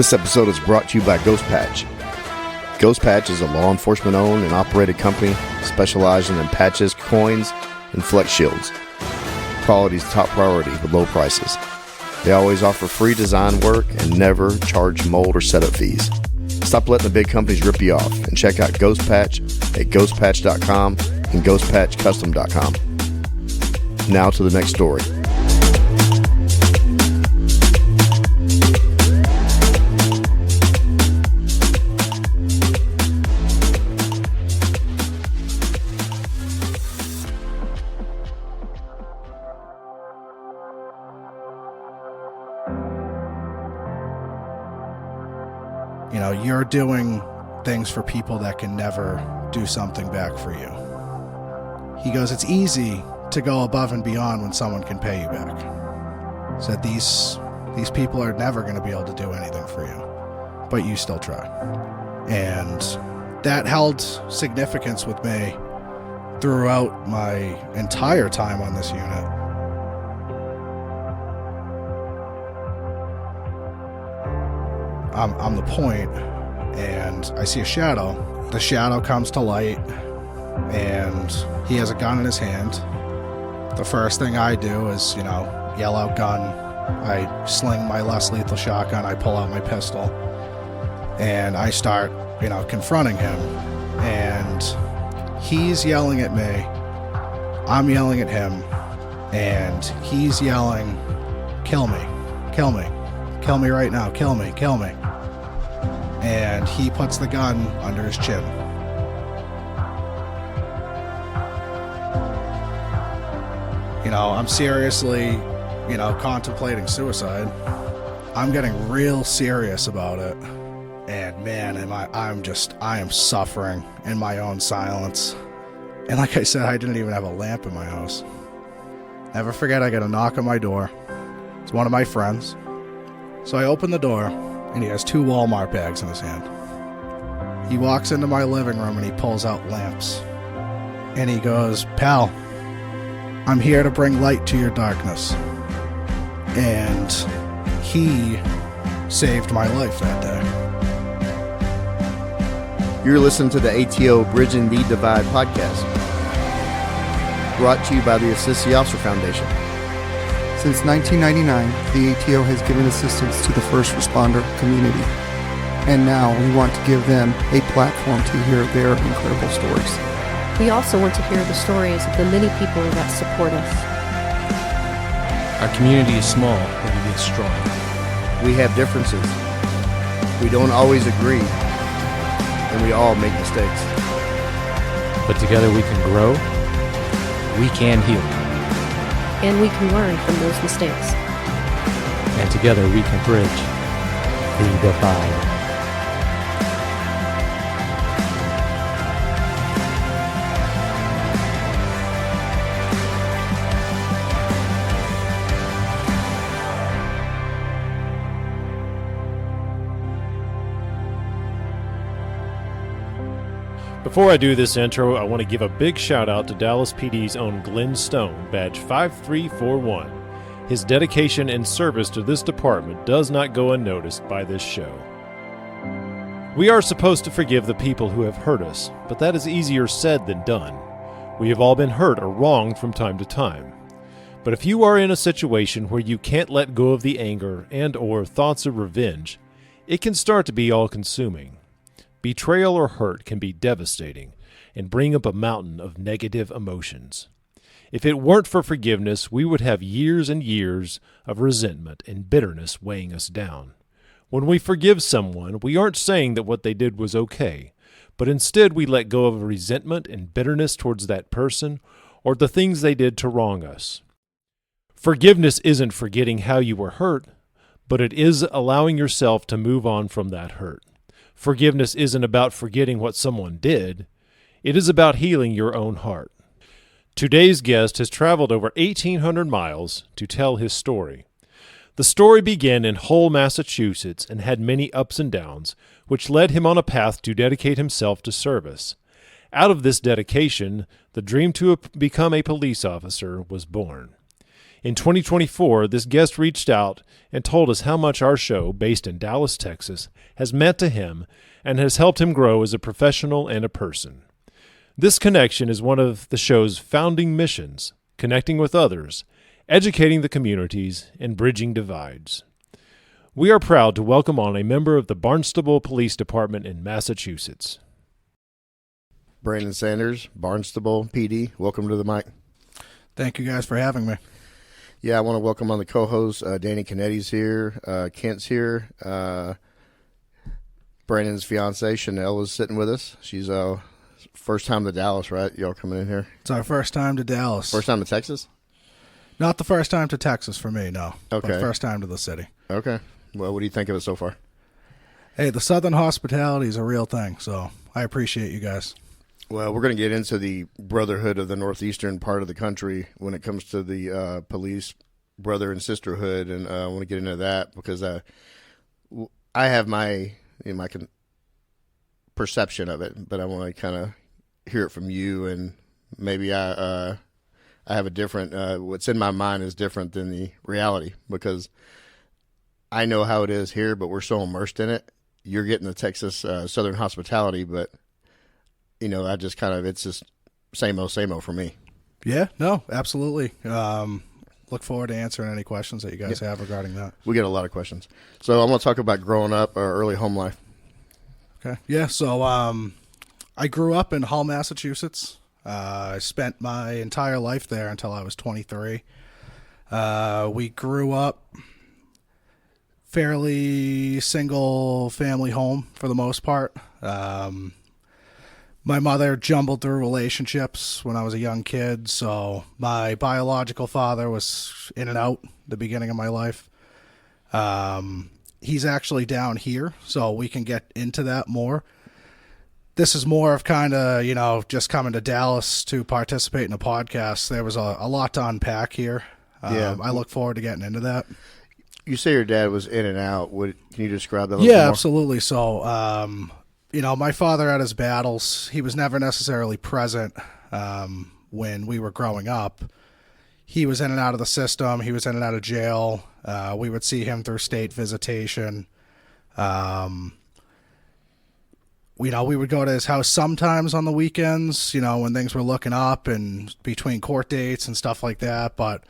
This episode is brought to you by Ghost Patch. Ghost Patch is a law enforcement-owned and operated company specializing in patches, coins, and flex shields. Quality is top priority with low prices. They always offer free design work and never charge mold or setup fees. Stop letting the big companies rip you off and check out Ghost Patch at ghostpatch.com and ghostpatchcustom.com. Now to the next story. You know, you're doing things for people that can never do something back for you. He goes, it's easy to go above and beyond when someone can pay you back. Said these people are never going to be able to do anything for you, but you still try. And that held significance with me throughout my entire time on this unit. I'm the point, and I see a shadow. The shadow comes to light, and he has a gun in his hand. The first thing I do is, yell out gun. I sling my less lethal shotgun. I pull out my pistol, and I start, confronting him. And he's yelling at me. I'm yelling at him, and he's yelling, "Kill me, kill me. Kill me right now, kill me, kill me." And he puts the gun under his chin. I'm seriously, contemplating suicide. I'm getting real serious about it. And man, I am suffering in my own silence. And like I said, I didn't even have a lamp in my house. Never forget, I get a knock on my door. It's one of my friends. So I open the door, and he has 2 Walmart bags in his hand. He walks into my living room, and he pulls out lamps. And he goes, "Pal, I'm here to bring light to your darkness." And he saved my life that day. You're listening to the ATO Bridging the Divide podcast, brought to you by the Assist the Officer Foundation. Since 1999, the ATO has given assistance to the first responder community, and now we want to give them a platform to hear their incredible stories. We also want to hear the stories of the many people that support us. Our community is small, but it is strong. We have differences. We don't always agree, and we all make mistakes. But together we can grow, we can heal. And we can learn from those mistakes. And together we can bridge the divide. Before I do this intro, I want to give a big shout out to Dallas PD's own Glenn Stone, badge 5341. His dedication and service to this department does not go unnoticed by this show. We are supposed to forgive the people who have hurt us, but that is easier said than done. We have all been hurt or wronged from time to time. But if you are in a situation where you can't let go of the anger and/or thoughts of revenge, it can start to be all-consuming. Betrayal or hurt can be devastating and bring up a mountain of negative emotions. If it weren't for forgiveness, we would have years and years of resentment and bitterness weighing us down. When we forgive someone, we aren't saying that what they did was okay, but instead we let go of resentment and bitterness towards that person or the things they did to wrong us. Forgiveness isn't forgetting how you were hurt, but it is allowing yourself to move on from that hurt. Forgiveness isn't about forgetting what someone did. It is about healing your own heart. Today's guest has traveled over 1,800 miles to tell his story. The story began in Hull, Massachusetts, and had many ups and downs, which led him on a path to dedicate himself to service. Out of this dedication, the dream to become a police officer was born. In 2024, this guest reached out and told us how much our show, based in Dallas, Texas, has meant to him and has helped him grow as a professional and a person. This connection is one of the show's founding missions, connecting with others, educating the communities, and bridging divides. We are proud to welcome on a member of the Barnstable Police Department in Massachusetts. Brandon Sanders, Barnstable PD, welcome to the mic. Thank you guys for having me. Yeah, I want to welcome on the co-hosts. Danny Canetti's here. Kent's here. Brandon's fiance Chanel is sitting with us. She's first time to Dallas, right? Y'all coming in here? It's our first time to Dallas. First time to Texas? Not the first time to Texas for me, no. Okay. But first time to the city. Okay. Well, what do you think of it so far? Hey, the Southern hospitality is a real thing, so I appreciate you guys. Well, we're going to get into the brotherhood of the northeastern part of the country when it comes to the police brother and sisterhood, and I want to get into that because I have my perception of it, but I want to kind of hear it from you, and maybe I have a different what's in my mind is different than the reality because I know how it is here, but we're so immersed in it. You're getting the Texas Southern hospitality, but I just it's just same old for me. Yeah, no, absolutely. Look forward to answering any questions that you guys have regarding that. We get a lot of questions. So I want to talk about growing up or early home life. Okay. Yeah, so I grew up in Hull, Massachusetts. I spent my entire life there until I was 23. We grew up fairly single family home for the most part. My mother jumbled through relationships when I was a young kid, so my biological father was in and out the beginning of my life. He's actually down here, so we can get into that more. This is more of kind of, just coming to Dallas to participate in a podcast. There was a lot to unpack here. Yeah. I look forward to getting into that. You say your dad was in and out. Can you describe that a little more? Yeah, absolutely. So, my father had his battles. He was never necessarily present when we were growing up. He was in and out of the system. He was in and out of jail. We would see him through state visitation. We would go to his house sometimes on the weekends, when things were looking up and between court dates and stuff like that. But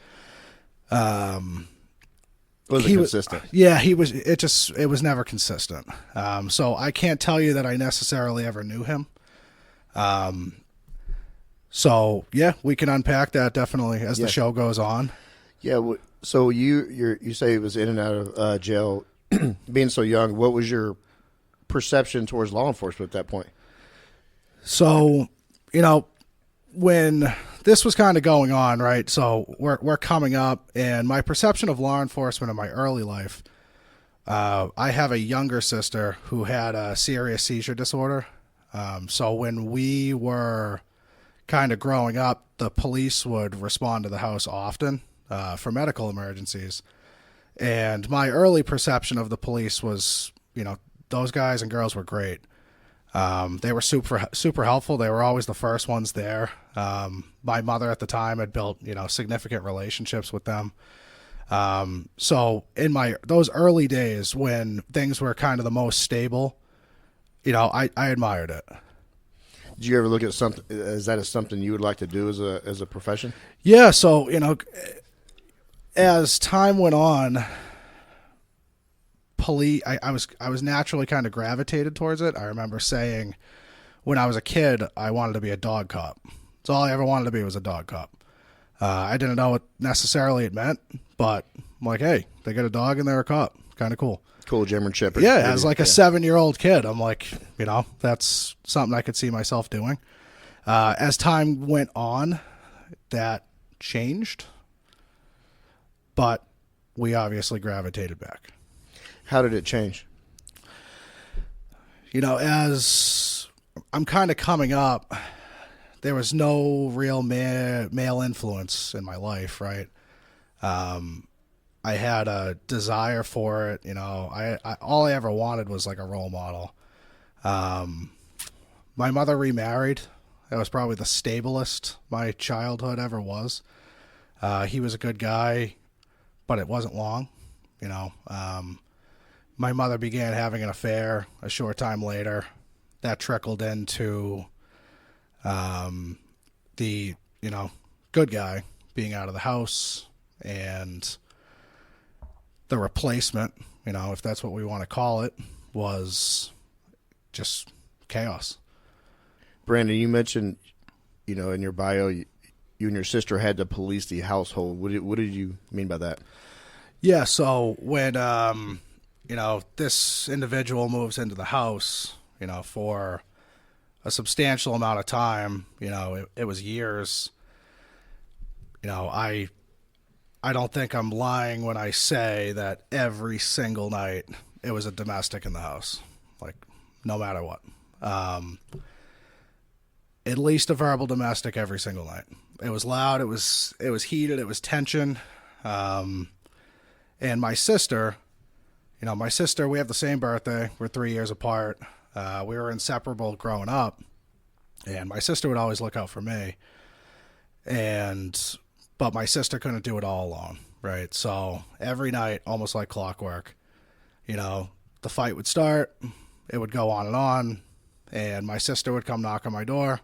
was it consistent? It was never consistent. So I can't tell you that I necessarily ever knew him. So yeah, we can unpack that definitely as the show goes on. Yeah. So you say he was in and out of jail. Being so young, what was your perception towards law enforcement at that point? So, when this was kind of going on, right? So we're coming up, and my perception of law enforcement in my early life, I have a younger sister who had a serious seizure disorder. So when we were kind of growing up, the police would respond to the house often for medical emergencies. And my early perception of the police was, those guys and girls were great. They were super helpful. They were always the first ones there. My mother at the time had built, significant relationships with them. So in those early days when things were kind of the most stable, I admired it. Did you ever look at something? Is that something you would like to do as a profession? Yeah. So, as time went on, I was naturally kind of gravitated towards it. I remember saying when I was a kid, I wanted to be a dog cop. That's all I ever wanted to be, was a dog cop. I didn't know what necessarily it meant, but I'm like, hey, they got a dog and they're a cop. Kind of cool. Cool German Shepherd. Yeah, as like a 7-year-old kid, I'm like, that's something I could see myself doing. As time went on, that changed, but we obviously gravitated back. How did it change? As I'm kind of coming up, there was no real male influence in my life, right? I had a desire for it. All I ever wanted was like a role model. My mother remarried. That was probably the stablest my childhood ever was. He was a good guy, but it wasn't long. You know, my mother began having an affair a short time later. That trickled into the, you know, good guy being out of the house, and the replacement, you know, if that's what we want to call it, was just chaos. Brandon, you mentioned, you know, in your bio, you and your sister had to police the household. What did you mean by that? Yeah, so when, you know, this individual moves into the house, you know, for a substantial amount of time, you know, it was years. You know, I don't think I'm lying when I say that every single night it was a domestic in the house, like no matter what. At least a verbal domestic every single night. It was loud. It was heated. It was tension. And my sister, you know, we have the same birthday. We're 3 years apart. We were inseparable growing up, and my sister would always look out for me. But my sister couldn't do it all alone, right? So every night, almost like clockwork, you know, the fight would start. It would go on, and my sister would come knock on my door.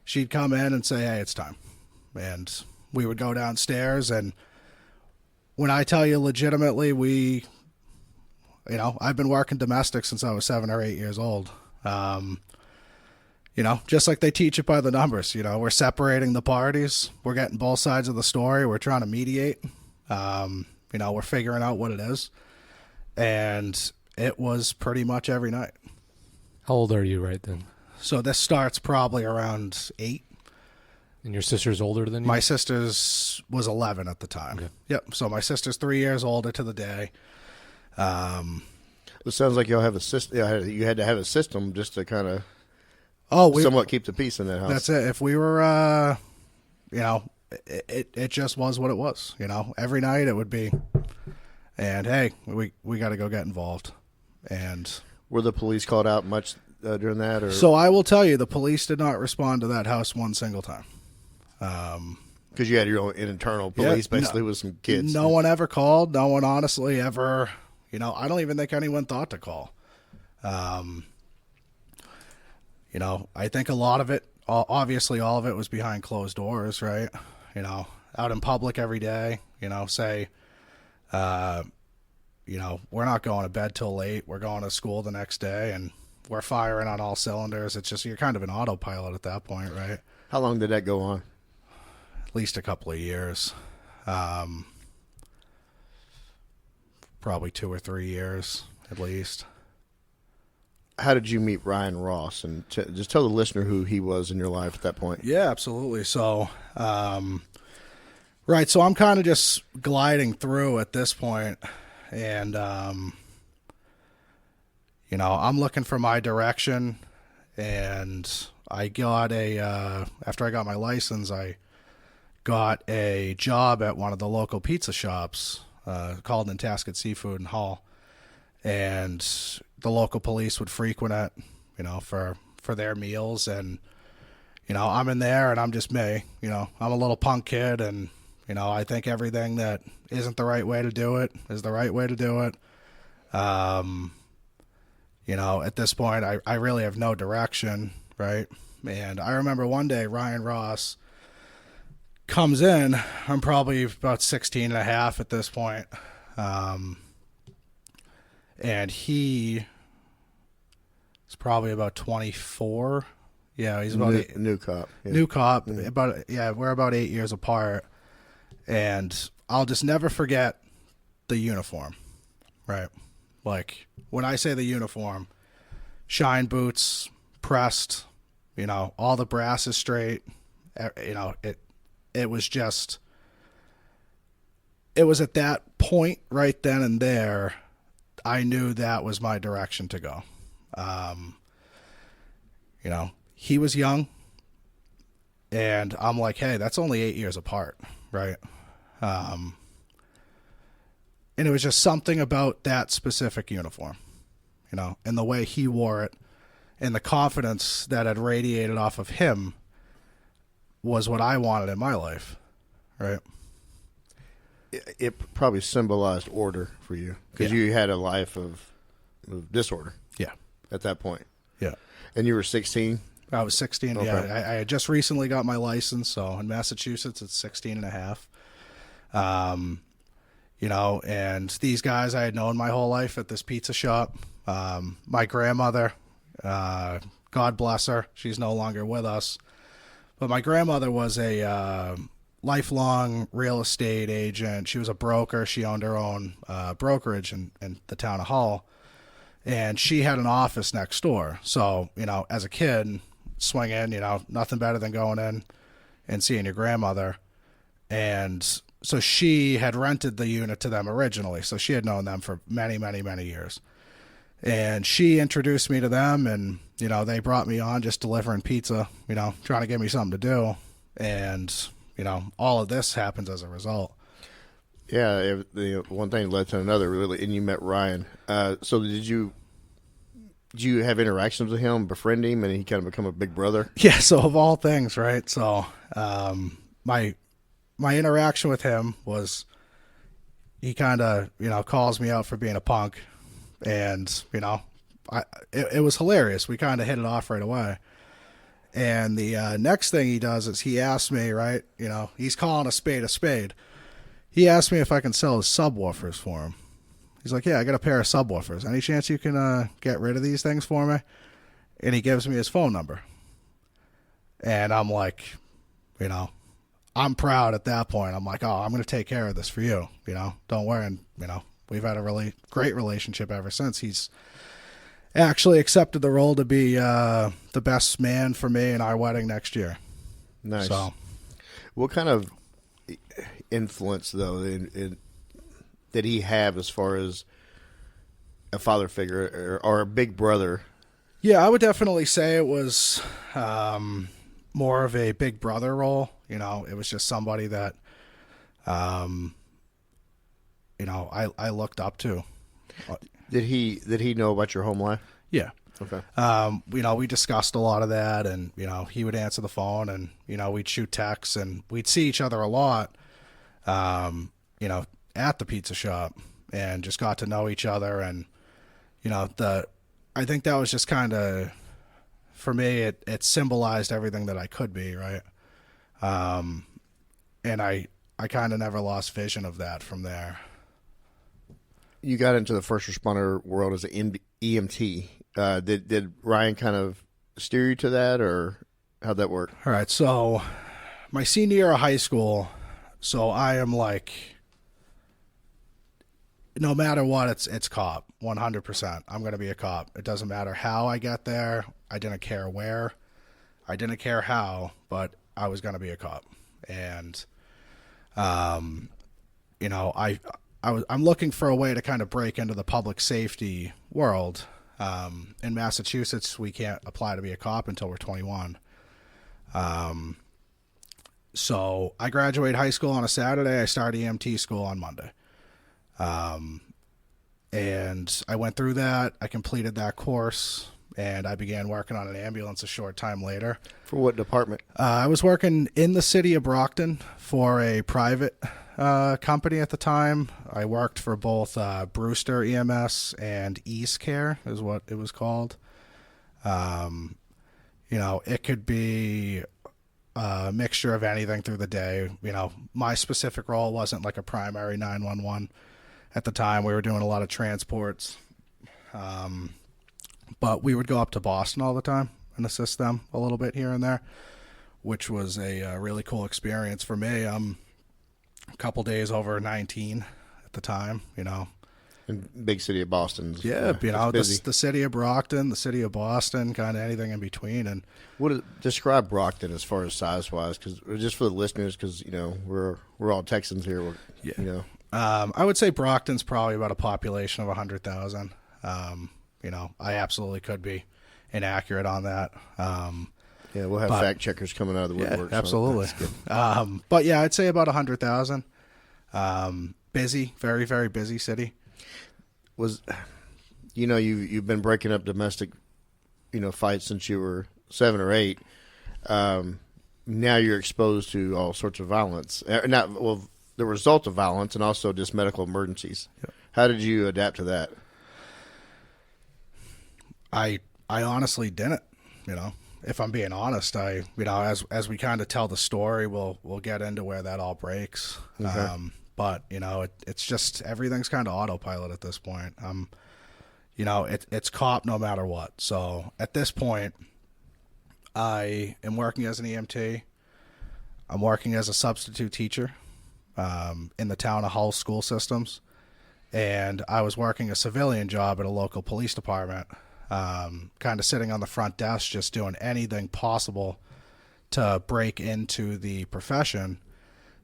She'd come in and say, "Hey, it's time." And we would go downstairs, and when I tell you legitimately, you know, I've been working domestic since I was 7 or 8 years old. You know, just like they teach it by the numbers, you know, we're separating the parties. We're getting both sides of the story. We're trying to mediate. You know, we're figuring out what it is. And it was pretty much every night. How old are you right then? So this starts probably around 8. And your sister's older than you? My sister's was 11 at the time. Okay. Yep. So my sister's 3 years older to the day. It sounds like y'all have a system. You had to have a system just to kind of somewhat keep the peace in that house. That's it. If we were, you know, it just was what it was. You know, every night it would be, and hey, we got to go get involved. And were the police called out much during that? Or? So I will tell you, the police did not respond to that house one single time. Because you had your own internal police, basically, with some kids. No one ever called. No one honestly ever, you know, I don't even think anyone thought to call. You know, I think a lot of it, obviously all of it was behind closed doors, right? You know, out in public every day, you know, say, you know, we're not going to bed till late. We're going to school the next day, and we're firing on all cylinders. It's just, you're kind of an autopilot at that point, right? How long did that go on? At least a couple of years. Probably 2 or 3 years at least. How did you meet Ryan Ross? And just tell the listener who he was in your life at that point. Yeah, absolutely. So, right. So I'm kind of just gliding through at this point, and, you know, I'm looking for my direction, and I got after I got my license, I got a job at one of the local pizza shops, called Nantasket Seafood and Hall. And the local police would frequent it, you know, for their meals. And, you know, I'm in there and I'm just me, you know, I'm a little punk kid, and, you know, I think everything that isn't the right way to do it is the right way to do it. You know, at this point, I really have no direction, right? And I remember one day Ryan Ross comes in. I'm probably about 16 and a half at this point. And he is probably about 24. Yeah, he's about new cop. Yeah. New cop. We're about 8 years apart. And I'll just never forget the uniform, right? Like, when I say the uniform, shine boots, pressed, you know, all the brass is straight. You know, it was just, it was at that point right then and there, I knew that was my direction to go. You know, he was young, and I'm like, hey, that's only 8 years apart, right? And it was just something about that specific uniform, you know, and the way he wore it, and the confidence that had radiated off of him was what I wanted in my life, right? it probably symbolized order for you because you had a life of disorder. Yeah. At that point. Yeah. And you were 16? I was 16. Okay. Yeah. I had just recently got my license. So in Massachusetts, it's 16 and a half. You know, and these guys I had known my whole life at this pizza shop. My grandmother, God bless her, she's no longer with us. But my grandmother was a lifelong real estate agent. She was a broker. She owned her own brokerage in the town of Hull. And she had an office next door. So, you know, as a kid, swing in, you know, nothing better than going in and seeing your grandmother. And so she had rented the unit to them originally. So she had known them for many, many, many years. And she introduced me to them, and, you know, they brought me on just delivering pizza, you know, trying to give me something to do. And, you know, all of this happens as a result. Yeah, one thing led to another, really, and you met Ryan. So did you have interactions with him, befriend him, and he kind of become a big brother? Yeah, so of all things, right? So my interaction with him was he kind of, you know, calls me out for being a punk. And, you know, it was hilarious. We kind of hit it off right away. And the next thing he does is he asks me, right, you know, he's calling a spade a spade. He asked me if I can sell his subwoofers for him. He's like, yeah, I got a pair of subwoofers. Any chance you can get rid of these things for me? And he gives me his phone number. And I'm like, you know, I'm proud at that point. I'm like, oh, I'm going to take care of this for you. You know, don't worry. And, you know, we've had a really great relationship ever since. He's actually accepted the role to be the best man for me in our wedding next year. Nice. So, what kind of influence, though, did he have as far as a father figure or a big brother? Yeah, I would definitely say it was more of a big brother role. You know, it was just somebody that, you know, I looked up to. Did he know about your home life? Yeah. Okay. You know, we discussed a lot of that, and, you know, he would answer the phone, and, you know, we'd shoot texts, and we'd see each other a lot, you know, at the pizza shop, and just got to know each other. And, you know, I think that was just kind of, for me, it symbolized everything that I could be, right? And I kind of never lost vision of that from there. You got into the first responder world as an EMT. Did Ryan kind of steer you to that, or how'd that work? All right, so my senior year of high school, so I am like, no matter what, it's cop, 100%. I'm going to be a cop. It doesn't matter how I get there. I didn't care where. I didn't care how, but I was going to be a cop. And, you know, I'm looking for a way to kind of break into the public safety world. In Massachusetts, we can't apply to be a cop until we're 21. So I graduate high school on a Saturday. I start EMT school on Monday. And I went through that. I completed that course, and I began working on an ambulance a short time later. For what department? I was working in the city of Brockton for a private company at the time. I worked for both Brewster EMS and East Care is what it was called. You know, it could be a mixture of anything through the day. You know, my specific role wasn't like a primary 911 at the time. We were doing a lot of transports. But we would go up to Boston all the time and assist them a little bit here and there, which was a really cool experience for me. A couple days over 19 at the time, you know. In big city of Boston. Yeah, you know, the city of Brockton, the city of Boston, kind of anything in between. And describe Brockton as far as size-wise, because just for the listeners, because, you know, we're all Texans here. You know, I would say Brockton's probably about a population of 100,000. You know, I absolutely could be inaccurate on that. Yeah, we'll have fact checkers coming out of the woodwork. Yeah, absolutely. So but yeah, I'd say about 100,000. Busy, very, very busy city. You know, you've been breaking up domestic, you know, fights since you were 7 or 8. Now you're exposed to all sorts of violence. the result of violence and also just medical emergencies. Yep. How did you adapt to that? I honestly didn't, you know. If I'm being honest, as we kind of tell the story, we'll get into where that all breaks. Okay. But it's just everything's kind of autopilot at this point. It's cop no matter what. So at this point, I am working as an EMT. I'm working as a substitute teacher in the town of Hull school systems, and I was working a civilian job at a local police department. Kind of sitting on the front desk, just doing anything possible to break into the profession.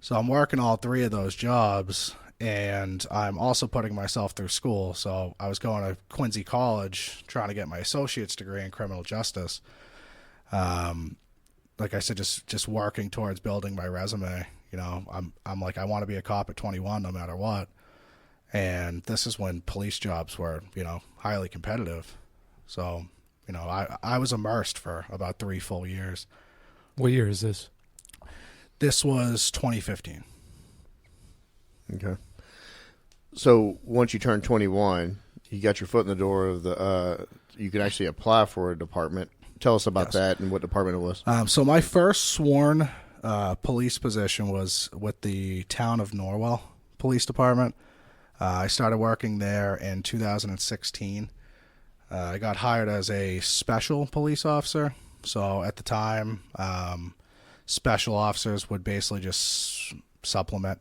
So I'm working all three of those jobs, and I'm also putting myself through school. So I was going to Quincy College trying to get my associate's degree in criminal justice. Like I said, just working towards building my resume. I'm like, I want to be a cop at 21 no matter what. And this is when police jobs were, highly competitive. So, I was immersed for about 3 full years. What year is this? This was 2015. Okay. So once you turned 21, you got your foot in the door of you could actually apply for a department. Tell us about that and what department it was. So my first sworn police position was with the town of Norwell Police Department. I started working there in 2016. I got hired as a special police officer. So at the time, special officers would basically just supplement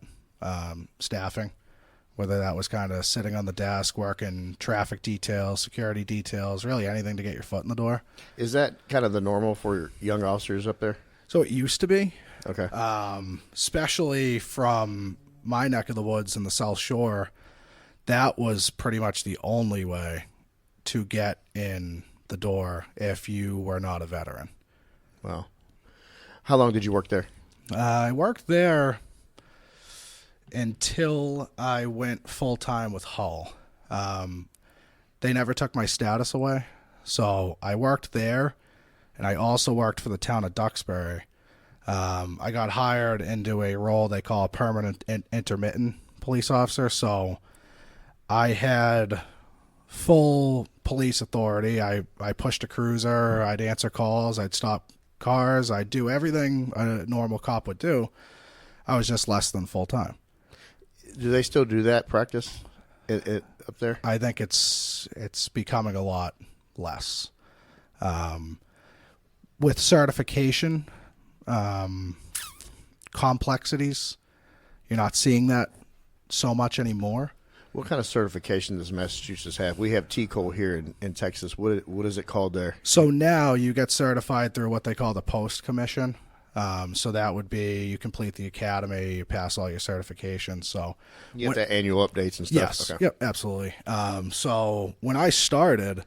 staffing, whether that was kind of sitting on the desk, working traffic details, security details, really anything to get your foot in the door. Is that kind of the normal for young officers up there? So it used to be. Okay. Especially from my neck of the woods in the South Shore, that was pretty much the only way to get in the door if you were not a veteran. Wow. How long did you work there? I worked there until I went full-time with Hull. They never took my status away, so I worked there, and I also worked for the town of Duxbury. I got hired into a role they call a permanent intermittent police officer, so I had full police authority. I pushed a cruiser, I'd answer calls, I'd stop cars, I'd do everything a normal cop would do. I was just less than full-time. Do they still do that practice up there? I think it's becoming a lot less. With certification, complexities, you're not seeing that so much anymore. What kind of certification does Massachusetts have? We have TCOL here in Texas. What is it called there? So now you get certified through what they call the Post Commission. So that would be you complete the academy, you pass all your certifications. So you have the annual updates and stuff. Yes, okay. Yep, absolutely. So when I started,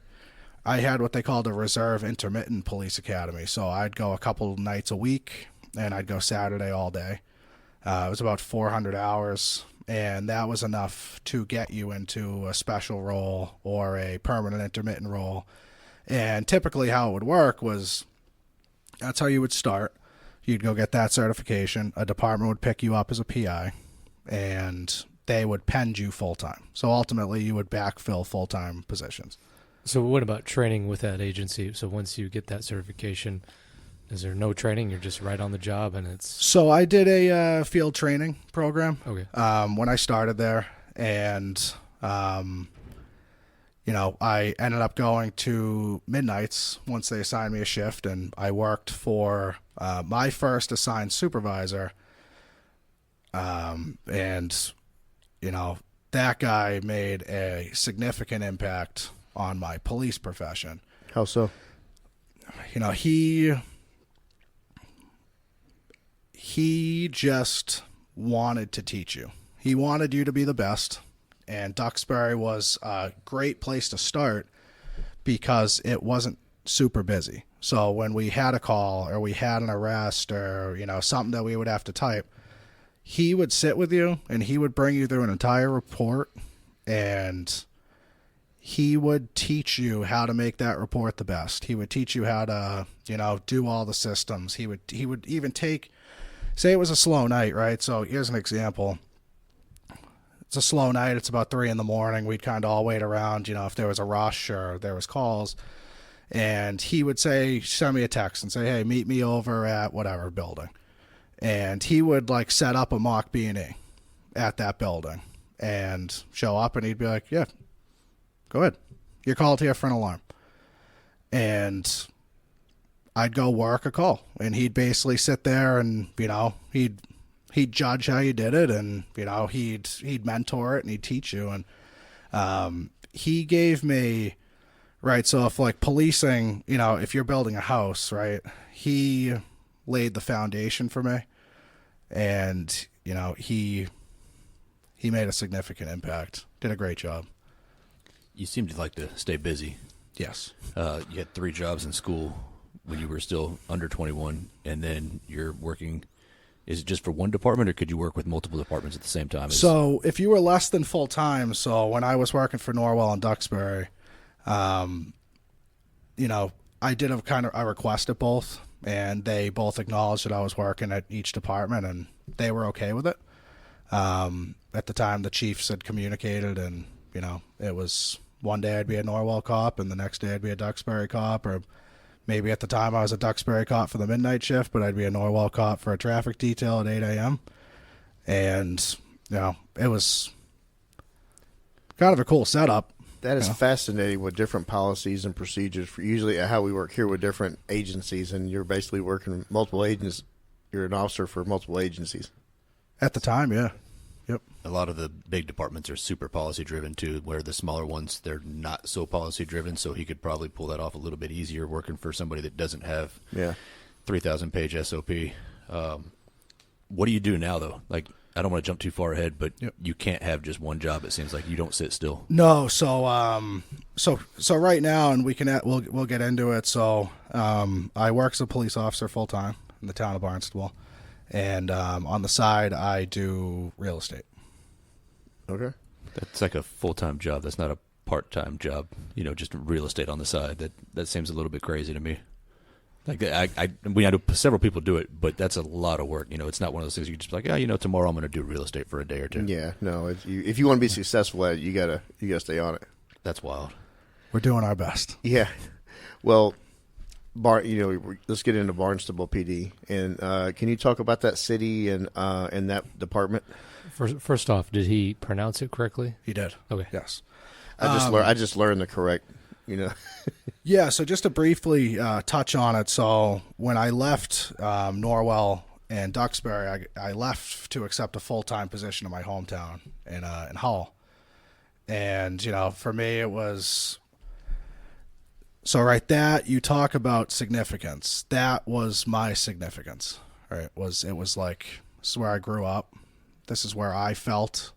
I had what they called a reserve intermittent police academy. So I'd go a couple nights a week, and I'd go Saturday all day. It was about 400 hours, and that was enough to get you into a special role or a permanent intermittent role. And typically how it would work was that's how you would start. You'd go get that certification. A department would pick you up as a PI, and they would pen you full-time. So ultimately you would backfill full-time positions. So what about training with that agency? So once you get that certification, is there no training? You're just right on the job, and it's... So I did a field training program Okay. When I started there, and I ended up going to midnights once they assigned me a shift, and I worked for my first assigned supervisor, and that guy made a significant impact on my police profession. How so? He just wanted to teach you. He wanted you to be the best, and Duxbury was a great place to start because it wasn't super busy. So when we had a call or we had an arrest or, something that we would have to type, he would sit with you and he would bring you through an entire report, and he would teach you how to make that report the best. He would teach you how to, do all the systems. He would even say it was a slow night, right? So here's an example. it's a slow night. It's about 3 a.m. We'd kind of all wait around, if there was a rush or there was calls. And he would send me a text and say, hey, meet me over at whatever building. And he would like set up a mock B&E at that building and show up, and he'd be like, yeah, go ahead. You're called here for an alarm. And I'd go work a call, and he'd basically sit there and, he'd judge how you did it, and, he'd mentor it and he'd teach you. And he gave me, right, so if like policing, if you're building a house, right, he laid the foundation for me, and, he made a significant impact, did a great job. You seem to like to stay busy. Yes. You had 3 jobs in school when you were still under 21, and then you're working. Is it just for one department, or could you work with multiple departments at the same time? So if you were less than full time, so when I was working for Norwell and Duxbury, I requested both, and they both acknowledged that I was working at each department, and they were okay with it. At the time, the chiefs had communicated, and it was one day I'd be a Norwell cop, and the next day I'd be a Duxbury cop, or maybe at the time I was a Duxbury cop for the midnight shift, but I'd be a Norwell cop for a traffic detail at 8 a.m. And, it was kind of a cool setup. That is fascinating with different policies and procedures for usually how we work here with different agencies, and you're basically working multiple agents. You're an officer for multiple agencies. At the time, yeah. Yep. A lot of the big departments are super policy driven too, where the smaller ones, they're not so policy driven. So he could probably pull that off a little bit easier working for somebody that doesn't have 3,000 page SOP. What do you do now though? Like, I don't want to jump too far ahead, but you can't have just one job. It seems like you don't sit still. No. So right now, and we'll get into it. So, I work as a police officer full time in the town of Barnstable. And on the side, I do real estate. Okay. That's like a full-time job. That's not a part-time job, just real estate on the side. That seems a little bit crazy to me. Like I know several people do it, but that's a lot of work. It's not one of those things you can just be like, tomorrow I'm going to do real estate for a day or two. Yeah, no. If you want to be successful at it, you gotta stay on it. That's wild. We're doing our best. Yeah. Well, let's get into Barnstable PD, and can you talk about that city and that department? First off, did he pronounce it correctly? He did. Okay. Yes. I just learned the correct. Yeah. So just to briefly touch on it. So when I left Norwell and Duxbury, I left to accept a full-time position in my hometown in Hull, and for me it was. So right, that you talk about significance. That was my significance. Right? It was like, this is where I grew up. This is where I felt,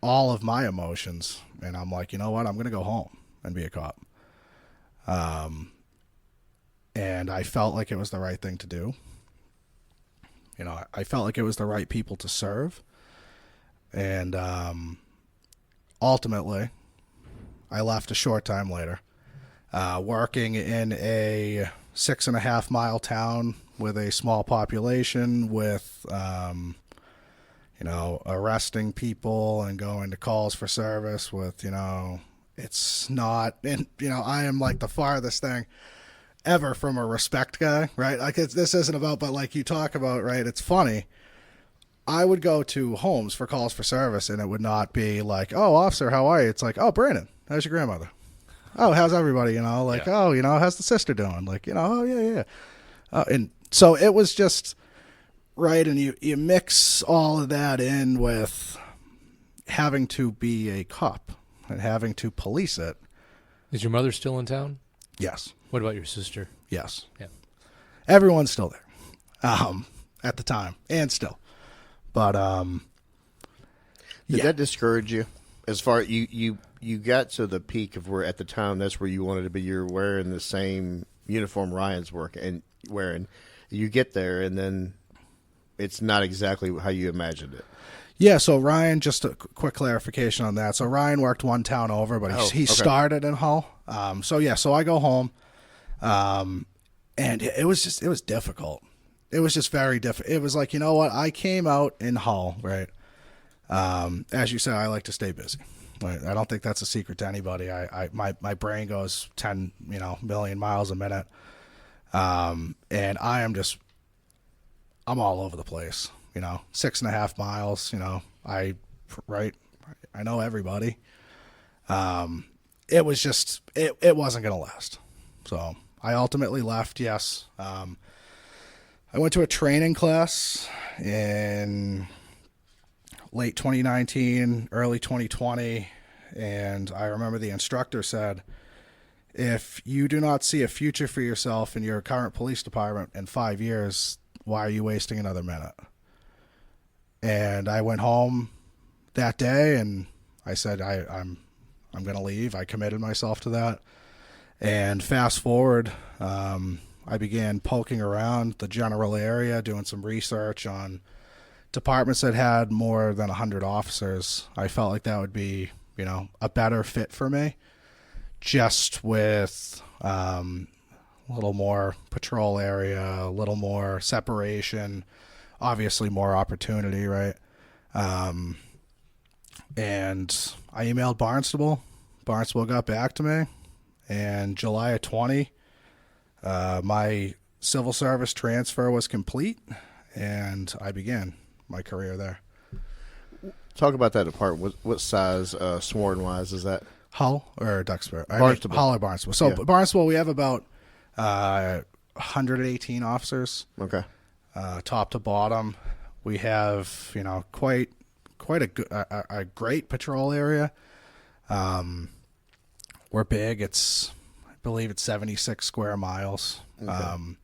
all of my emotions. And I'm like, you know what? I'm going to go home and be a cop. And I felt like it was the right thing to do. I felt like it was the right people to serve. And ultimately, I left a short time later, working in a 6.5 mile town with a small population, with, arresting people and going to calls for service with, it's not, and, I am like the farthest thing ever from a respect guy, right? Like this isn't about, but like you talk about, right? It's funny. I would go to homes for calls for service, and it would not be like, oh, officer, how are you? It's like, oh, Brandon, how's your grandmother? Oh, how's everybody? How's the sister doing? Like, oh, yeah. And so it was just, right, and you mix all of that in with having to be a cop and having to police it. Is your mother still in town? Yes. What about your sister? Yes. Yeah. Everyone's still there at the time, and still. But did that discourage you? As far you got to the peak of where at the time that's where you wanted to be. You're wearing the same uniform Ryan's wearing. You get there, and then it's not exactly how you imagined it. Yeah. So Ryan, just a quick clarification on that. So Ryan worked one town over, but he started in Hull. So I go home, and it was difficult. it was just very different. It was like, you know what? I came out in Hull, right? As you said, I like to stay busy. Right? I don't think that's a secret to anybody. My brain goes 10, million miles a minute. And I'm all over the place, 6.5 miles, I know everybody. It was just, it wasn't going to last. So I ultimately left. Yes. I went to a training class in late 2019, early 2020. And I remember the instructor said, if you do not see a future for yourself in your current police department in 5 years, why are you wasting another minute? And I went home that day and I said, I'm going to leave. I committed myself to that. And fast forward, I began poking around the general area, doing some research on departments that had more than 100 officers. I felt like that would be, a better fit for me, just with a little more patrol area, a little more separation, obviously more opportunity, right? And I emailed Barnstable. Barnstable got back to me, and July of 20, my civil service transfer was complete, and I began my career there. Talk about that department. What size, sworn-wise, is that? Hull or Duxbury? Barnstable. Hull or Barnstable. So yeah. Barnstable, we have about 118 officers. Okay. Top to bottom. We have, quite a great patrol area. We're big. I believe it's 76 square miles. Okay.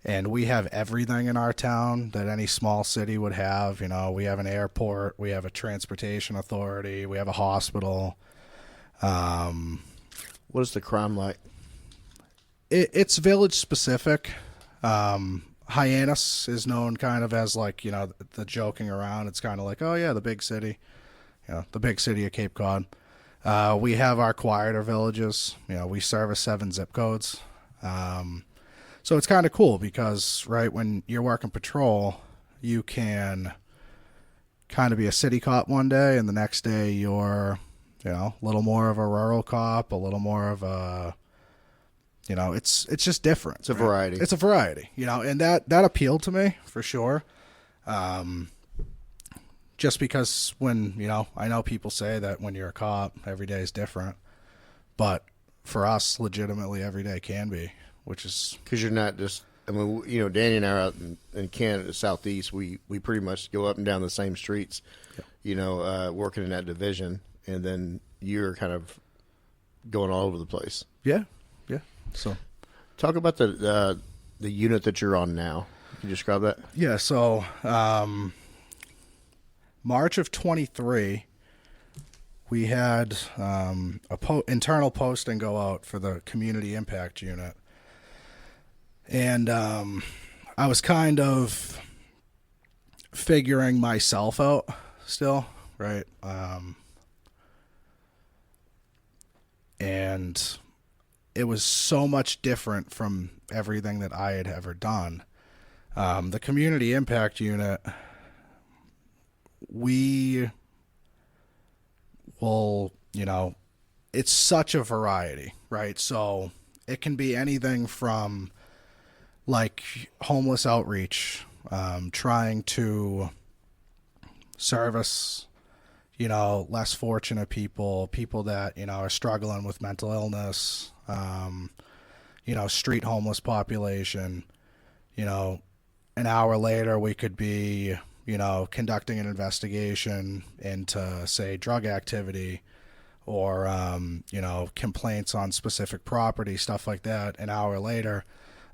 And we have everything in our town that any small city would have. We have an airport, we have a transportation authority, we have a hospital. What is the crime like? It's village specific. Hyannis is known kind of as like, the joking around. It's kind of like, oh yeah, the big city, the big city of Cape Cod. We have our quieter villages. We service 7 zip codes. So it's kind of cool because, right, when you're working patrol, you can kind of be a city cop one day, and the next day you're, a little more of a rural cop, a little more of a, it's just different. It's a variety. It's a variety, and that appealed to me for sure. Just because when, I know people say that when you're a cop, every day is different, but for us, legitimately, every day can be. Which is because you're not just. I mean, Danny and I are out in Canada, southeast. We pretty much go up and down the same streets, working in that division, and then you're kind of going all over the place. Yeah. So, talk about the unit that you're on now. Can you describe that? Yeah. So, March of 23, we had internal posting go out for the community impact unit. And I was kind of figuring myself out still, right? And it was so much different from everything that I had ever done. The community impact unit, we will, it's such a variety, right? So it can be anything from like homeless outreach, trying to service, less fortunate people that, are struggling with mental illness, street homeless population. An hour later we could be, conducting an investigation into, say, drug activity or, complaints on specific property, stuff like that. An hour later,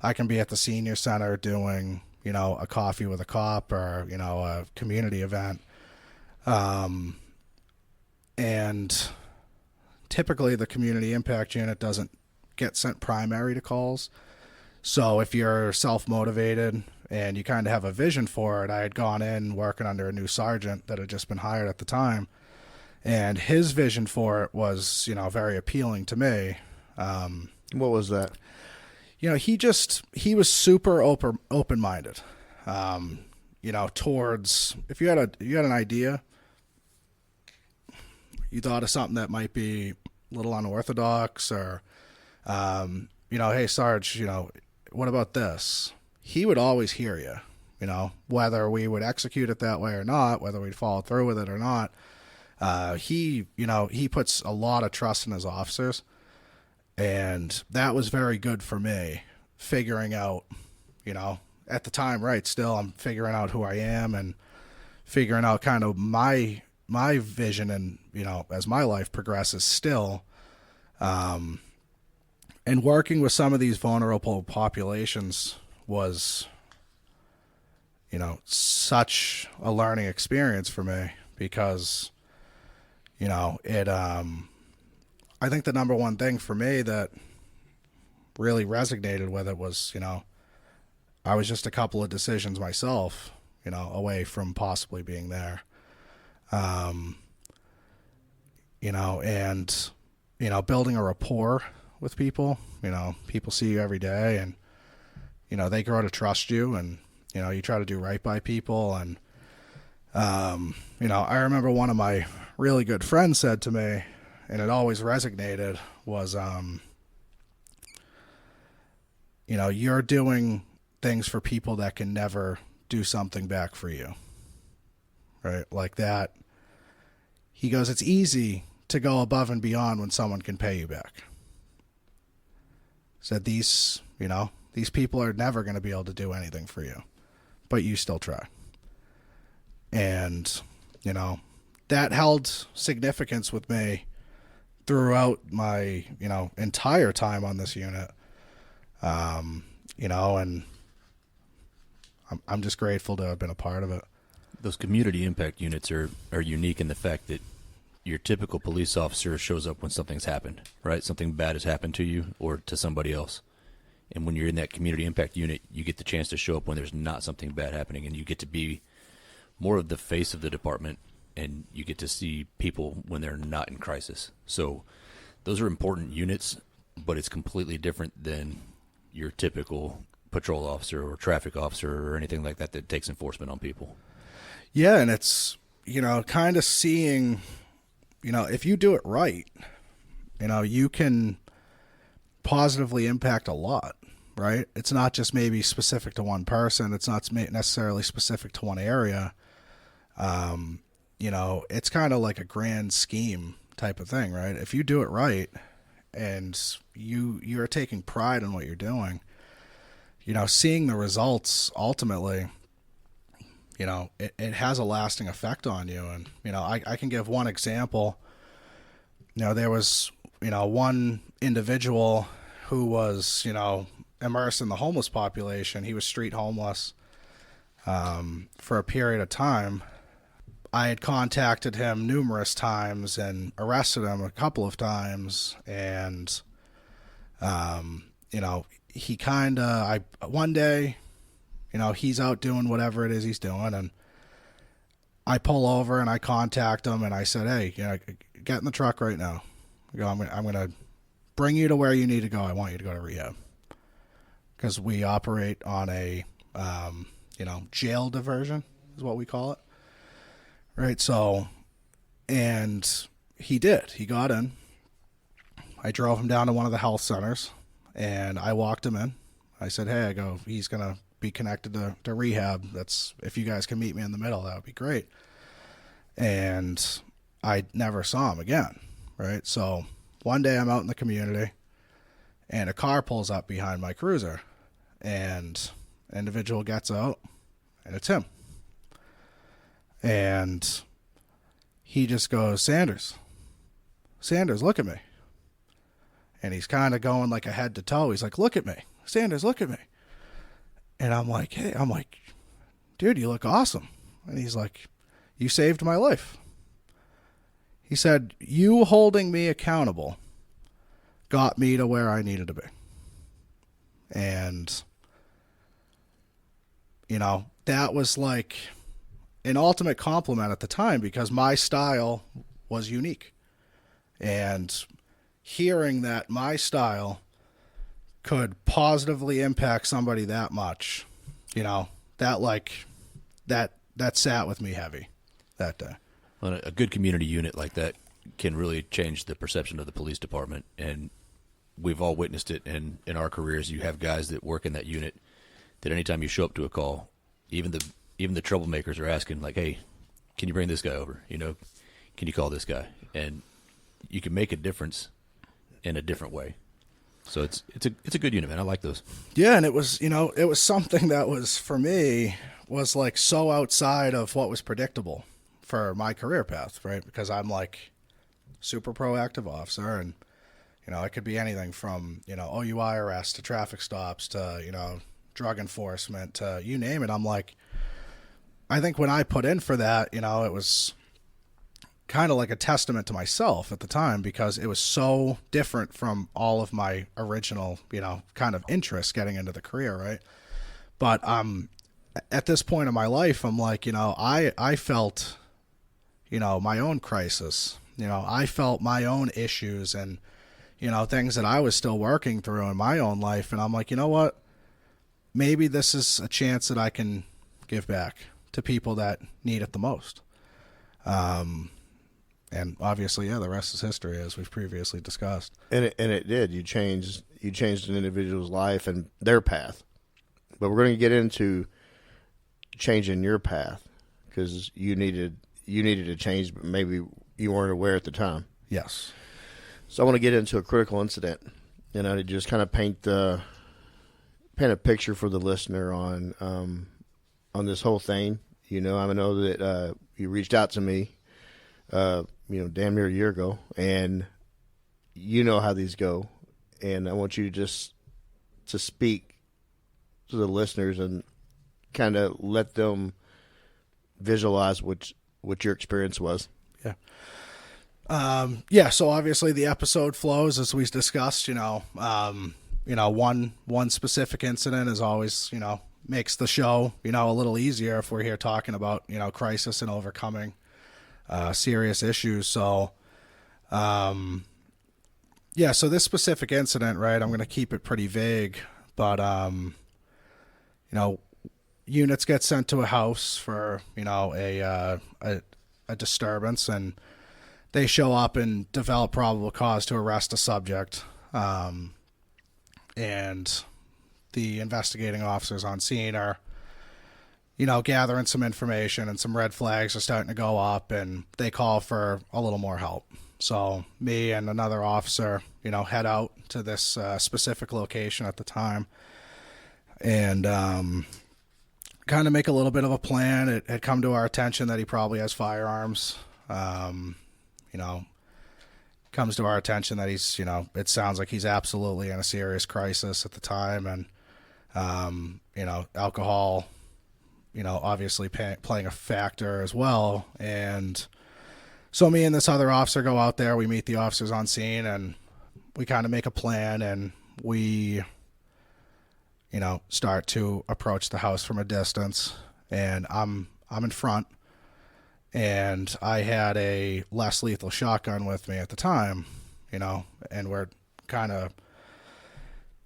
I can be at the senior center doing, a coffee with a cop or, a community event. And typically the community impact unit doesn't get sent primary to calls. So if you're self-motivated and you kind of have a vision for it, I had gone in working under a new sergeant that had just been hired at the time. And his vision for it was, very appealing to me. What was that? he was super open-minded. Towards, if you had an idea, you thought of something that might be a little unorthodox, or, hey, Sarge, what about this? He would always hear you, whether we would execute it that way or not, whether we'd follow through with it or not. He puts a lot of trust in his officers, and that was very good for me, figuring out, at the time, right, still I'm figuring out who I am and figuring out kind of my vision, and, as my life progresses still, and working with some of these vulnerable populations was, such a learning experience for me, because, I think the number one thing for me that really resonated with it was, I was just a couple of decisions myself, away from possibly being there. And, building a rapport with people, people see you every day, and, they grow to trust you, and, you try to do right by people. And, I remember one of my really good friends said to me, and it always resonated, was, you're doing things for people that can never do something back for you. Right? Like that. He goes, it's easy to go above and beyond when someone can pay you back. Said these people are never going to be able to do anything for you, but you still try. And, that held significance with me throughout my, entire time on this unit. And I'm just grateful to have been a part of it. Those community impact units are unique in the fact that your typical police officer shows up when something's happened, right? Something bad has happened to you or to somebody else. And when you're in that community impact unit, you get the chance to show up when there's not something bad happening, and you get to be more of the face of the department, and you get to see people when they're not in crisis. So those are important units, but it's completely different than your typical patrol officer or traffic officer or anything like that that takes enforcement on people. Yeah, and it's, kind of seeing, if you do it right, you can positively impact a lot, right? It's not just maybe specific to one person. It's not necessarily specific to one area. It's kind of like a grand scheme type of thing, right? If you do it right and you're taking pride in what you're doing, seeing the results ultimately, it has a lasting effect on you. And, I can give one example. There was, one individual who was, immersed in the homeless population. He was street homeless for a period of time. I had contacted him numerous times and arrested him a couple of times. And, he one day, he's out doing whatever it is he's doing. And I pull over and I contact him and I said, hey, get in the truck right now. I'm going to bring you to where you need to go. I want you to go to rehab. Because we operate on a, jail diversion is what we call it. Right. So, and he did. He got in. I drove him down to one of the health centers and I walked him in. I said, hey, he's going to be connected to rehab. If you guys can meet me in the middle, that would be great. And I never saw him again. Right. So one day I'm out in the community and a car pulls up behind my cruiser and an individual gets out and it's him. And he just goes, Sanders, look at me. And he's kind of going like a head to toe. He's like, look at me. Sanders, look at me. And I'm like, dude, you look awesome. And he's like, you saved my life. He said, you holding me accountable got me to where I needed to be. And, that was like an ultimate compliment at the time because my style was unique. And hearing that my style could positively impact somebody that much, that sat with me heavy that day. Well, a good community unit like that can really change the perception of the police department, and we've all witnessed it in our careers. You have guys that work in that unit that anytime you show up to a call, even the troublemakers are asking, like, hey, can you bring this guy over? Can you call this guy? And you can make a difference in a different way. So it's a good unit, man. I like those. Yeah, and it was something that was, for me, was like so outside of what was predictable for my career path, right? Because I'm like super proactive officer, and it could be anything from OUI arrests to traffic stops to drug enforcement to you name it. I'm like, I think when I put in for that, it was kind of like a testament to myself at the time, because it was so different from all of my original, kind of interests getting into the career, right? But at this point in my life, I'm like, I felt, my own crisis. I felt my own issues and, things that I was still working through in my own life. And I'm like, you know what? Maybe this is a chance that I can give back to people that need it the most. And obviously, the rest is history, as we've previously discussed. And it did. You changed an individual's life and their path. But we're going to get into changing your path, because you needed to change, but maybe you weren't aware at the time. Yes. So I want to get into a critical incident, to just kind of paint a picture for the listener on this whole thing. I know that you reached out to me, damn near a year ago, and how these go. And I want you just to speak to the listeners and kind of let them visualize what your experience was. Yeah. So obviously the episode flows as we discussed, one specific incident is always, makes the show, a little easier if we're here talking about, crisis and overcoming serious issues. So, so this specific incident, right, I'm going to keep it pretty vague, but, units get sent to a house for, a disturbance, and they show up and develop probable cause to arrest a subject. And the investigating officers on scene are, gathering some information, and some red flags are starting to go up, and they call for a little more help. So me and another officer, head out to this specific location at the time, and kind of make a little bit of a plan. It had come to our attention that he probably has firearms. Comes to our attention that he's, it sounds like he's absolutely in a serious crisis at the time, and alcohol, obviously playing a factor as well. And so me and this other officer go out there, we meet the officers on scene, and we kind of make a plan, and we, start to approach the house from a distance, and I'm in front, and I had a less lethal shotgun with me at the time, and we're kind of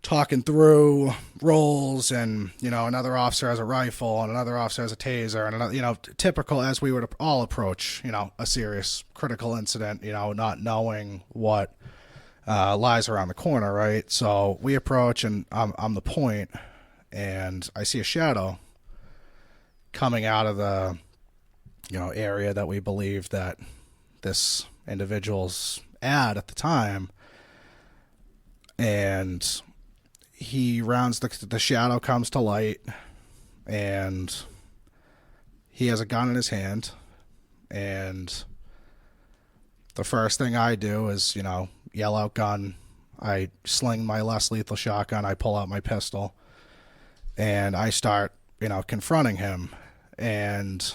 talking through roles, and another officer has a rifle, and another officer has a taser, and another, typical as we would all approach a serious critical incident, not knowing what lies around the corner, right? So we approach, and I'm the point, and I see a shadow coming out of the area that we believe that this individual's at the time, and he rounds the shadow comes to light, and he has a gun in his hand, and the first thing I do is, yell out gun. I sling my less lethal shotgun. I pull out my pistol, and I start, confronting him, and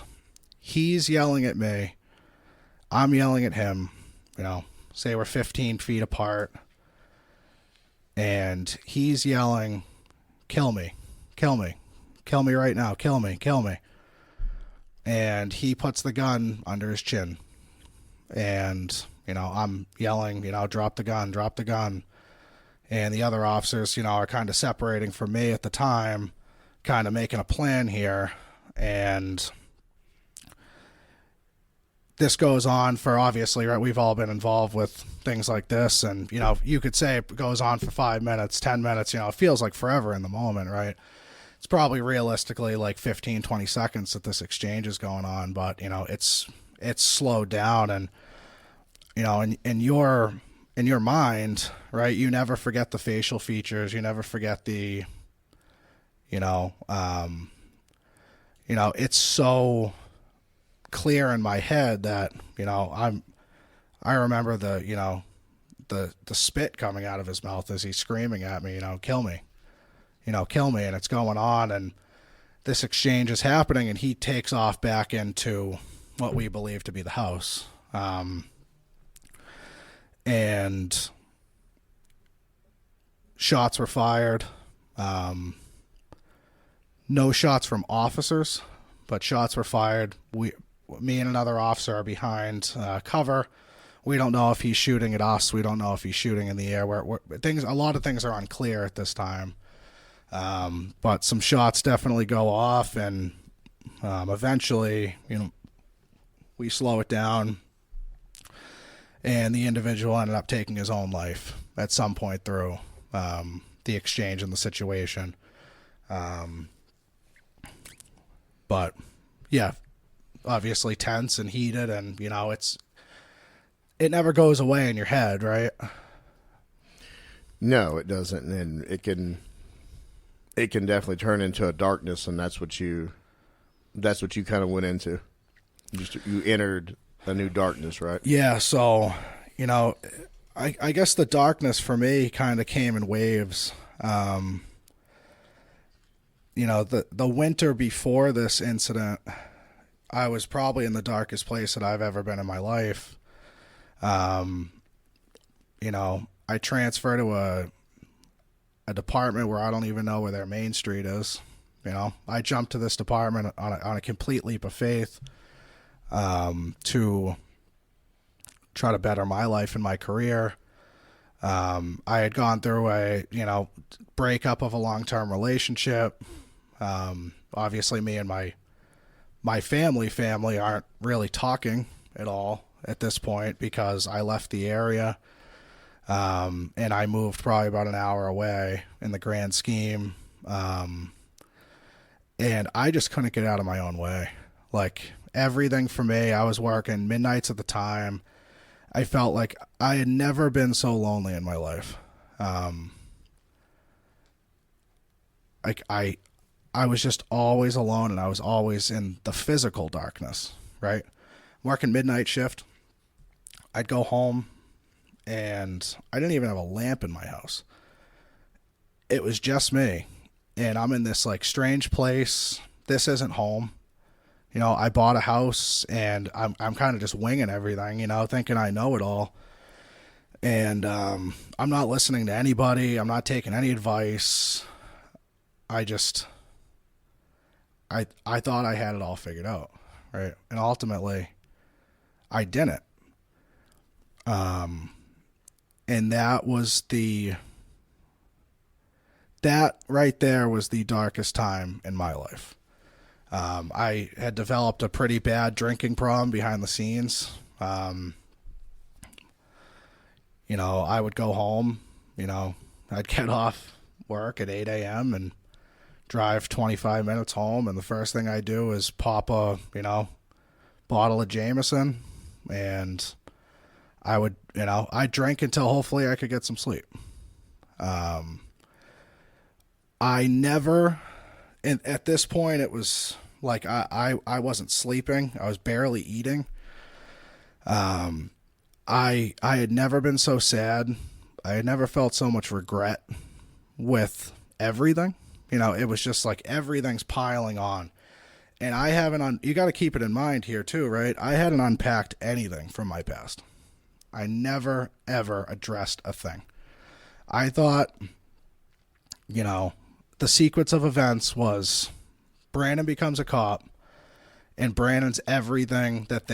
he's yelling at me. I'm yelling at him, say we're 15 feet apart, and he's yelling, kill me, kill me, kill me right now, kill me, kill me. And he puts the gun under his chin, and, I'm yelling, drop the gun, drop the gun. and the other officers, are kind of separating from me at the time, kind of making a plan here. And this goes on for, obviously, right, we've all been involved with things like this, and you could say it goes on for 5 minutes, 10 minutes, it feels like forever in the moment, right? It's probably realistically like 15, 20 seconds that this exchange is going on, but it's slowed down. And in your mind, right, you never forget the facial features, you never forget the it's so clear in my head that I remember the spit coming out of his mouth as he's screaming at me, kill me, kill me. And it's going on, and this exchange is happening, and he takes off back into what we believe to be the house. And shots were fired. No shots from officers, but shots were fired. Me and another officer are behind cover. We don't know if he's shooting at us. We don't know if he's shooting in the air. A lot of things are unclear at this time. But some shots definitely go off, and eventually, we slow it down, and the individual ended up taking his own life at some point through the exchange and the situation. But yeah, obviously tense and heated, and it never goes away in your head, right? No, it doesn't, and it can definitely turn into a darkness, and that's what you kind of went into. You entered a new darkness, right? Yeah. So, I guess the darkness for me kind of came in waves. The winter before this incident, I was probably in the darkest place that I've ever been in my life. I transferred to a department where I don't even know where their main street is. I jumped to this department on a complete leap of faith, to try to better my life and my career. I had gone through a, breakup of a long-term relationship. Obviously me and my family aren't really talking at all at this point because I left the area. And I moved probably about an hour away in the grand scheme. And I just couldn't get out of my own way. Like everything for me, I was working midnights at the time. I felt like I had never been so lonely in my life. I was just always alone, and I was always in the physical darkness, right? Working midnight shift. I'd go home, and I didn't even have a lamp in my house. It was just me, and I'm in this like strange place. This isn't home. I bought a house, and I'm kind of just winging everything, thinking I know it all. And I'm not listening to anybody. I'm not taking any advice. I thought I had it all figured out, right? And ultimately, I didn't. And that right there was the darkest time in my life. I had developed a pretty bad drinking problem behind the scenes. I would go home, I'd get off work at 8 a.m. and drive 25 minutes home. And the first thing I do is pop a, bottle of Jameson, and I would, I'd drink until hopefully I could get some sleep. I never, and at this point it was like I wasn't sleeping. I was barely eating. I had never been so sad. I had never felt so much regret with everything. It was just like everything's piling on. And I haven't, you got to keep it in mind here too, right? I hadn't unpacked anything from my past. I never, ever addressed a thing. I thought, the sequence of events was Brandon becomes a cop, and Brandon's everything that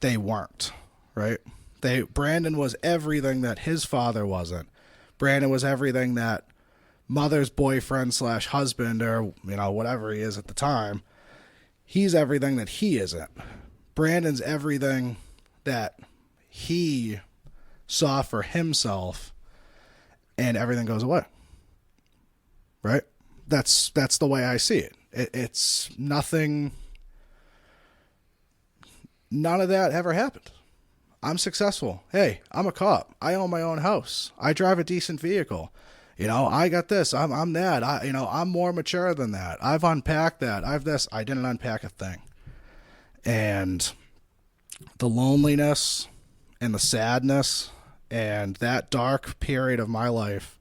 they weren't, right? Brandon was everything that his father wasn't. Brandon was everything that mother's boyfriend / husband, or, whatever he is at the time, he's everything that he isn't. Brandon's everything that he saw for himself, and everything goes away. Right? That's the way I see it. It's nothing. None of that ever happened. I'm successful. Hey, I'm a cop. I own my own house. I drive a decent vehicle. I got this. I'm that. I'm more mature than that. I've unpacked that. I've this. I didn't unpack a thing. And the loneliness and the sadness and that dark period of my life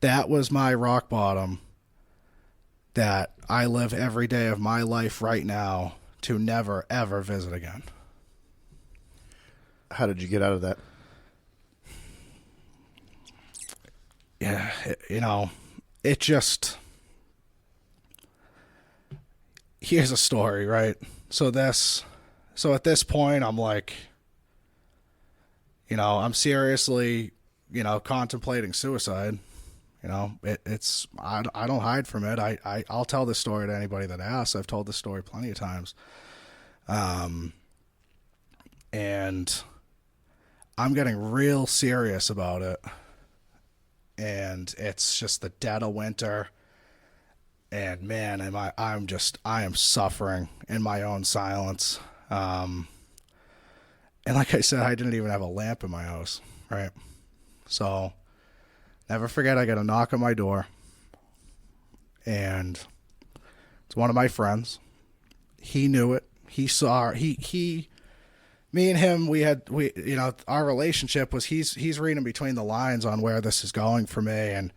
that was my rock bottom that I live every day of my life right now to never, ever visit again. How did you get out of that? Yeah, it just... Here's a story, right? So at this point, I'm like, I'm seriously, contemplating suicide. It's I don't hide from it. I'll tell this story to anybody that asks. I've told this story plenty of times. And I'm getting real serious about it. And it's just the dead of winter. And man, I am suffering in my own silence. And like I said, I didn't even have a lamp in my house, right? So never forget, I got a knock on my door, and it's one of my friends. He knew it. He saw me and him, our relationship was he's reading between the lines on where this is going for me, and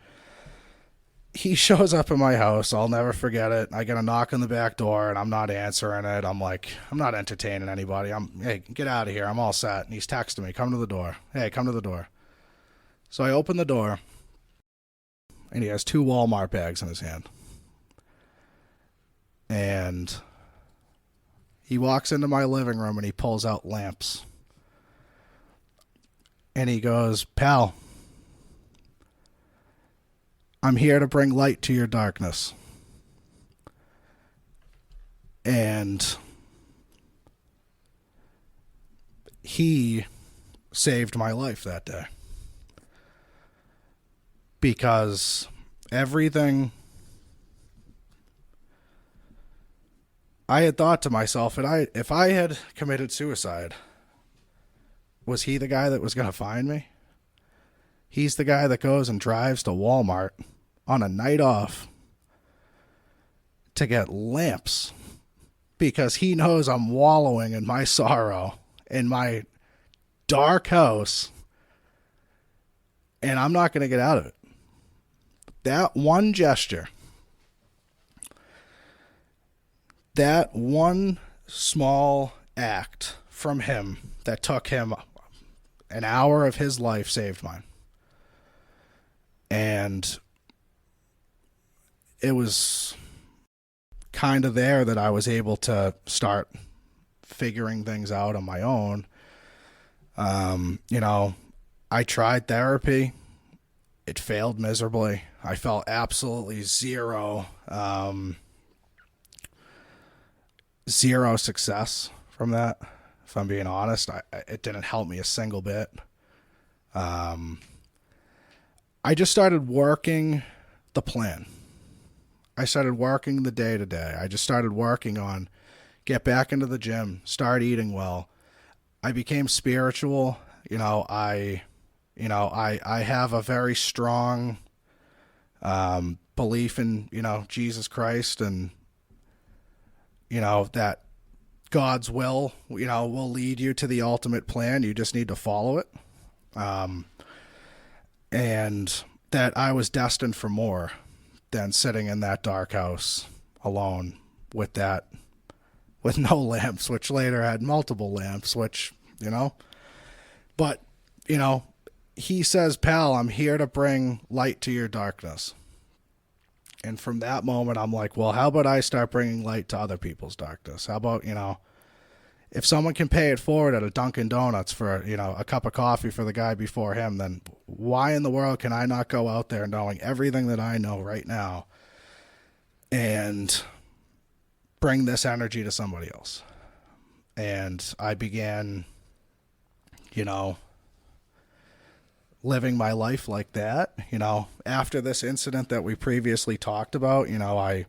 he shows up in my house. I'll never forget it. I get a knock on the back door, and I'm not answering it. I'm like, I'm not entertaining anybody. Hey, get out of here. I'm all set. And he's texting me, come to the door. Hey, come to the door. So I open the door, and he has 2 Walmart bags in his hand. And he walks into my living room, and he pulls out lamps. And he goes, "Pal, I'm here to bring light to your darkness." And he saved my life that day. Because everything I had thought to myself, if I had committed suicide, was he the guy that was going to find me? He's the guy that goes and drives to Walmart on a night off to get lamps because he knows I'm wallowing in my sorrow in my dark house, and I'm not going to get out of it. That one gesture, that one small act from him that took him an hour of his life saved mine. And it was kind of there that I was able to start figuring things out on my own. I tried therapy. It failed miserably. I felt absolutely zero success from that. If I'm being honest, it didn't help me a single bit. I just started working the plan. I started working the day-to-day. I just started working on get back into the gym, start eating well. I became spiritual. I have a very strong belief in, Jesus Christ, and, that God's will, will lead you to the ultimate plan. You just need to follow it. And that I was destined for more than sitting in that dark house alone with no lamps, which later had multiple lamps, which, but, he says, "Pal, I'm here to bring light to your darkness." And from that moment, I'm like, well, how about I start bringing light to other people's darkness? How about, if someone can pay it forward at a Dunkin' Donuts for, a cup of coffee for the guy before him, then why in the world can I not go out there knowing everything that I know right now and bring this energy to somebody else? And I began, living my life like that. After this incident that we previously talked about, I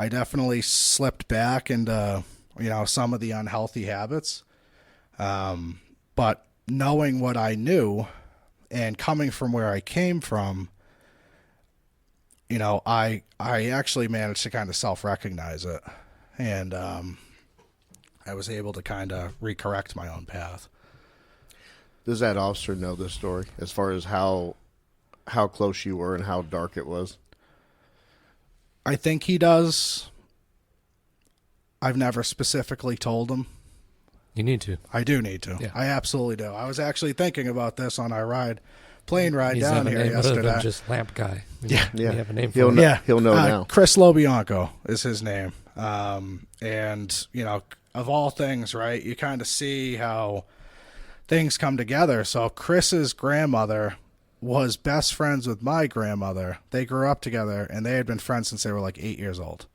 definitely slipped back into, some of the unhealthy habits. But knowing what I knew and coming from where I came from, I actually managed to kind of self-recognize it. And I was able to kind of recorrect my own path. Does that officer know this story as far as how close you were and how dark it was? I think he does. I've never specifically told him. You need to. I do need to. Yeah. I absolutely do. I was actually thinking about this on our plane ride He's down have a here name other yesterday. than just lamp guy. Yeah. You have a name for He'll him. know, he'll know now. Chris Lobianco is his name. And, of all things, right, you kind of see how things come together. So Chris's grandmother was best friends with my grandmother. They grew up together, and they had been friends since they were like 8 years old.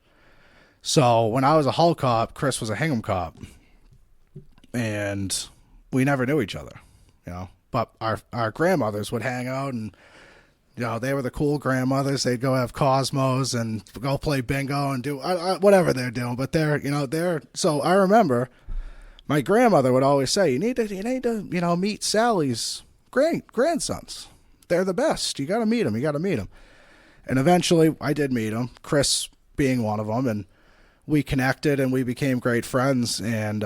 So when I was a Hull cop, Chris was a Hingham cop. And we never knew each other, But our grandmothers would hang out, and they were the cool grandmothers. They'd go have Cosmos and go play bingo and do whatever they're doing. But they're so I remember my grandmother would always say, you need to meet Sally's grandsons. They're the best. You got to meet them. And eventually I did meet them, Chris being one of them, and we connected and we became great friends. And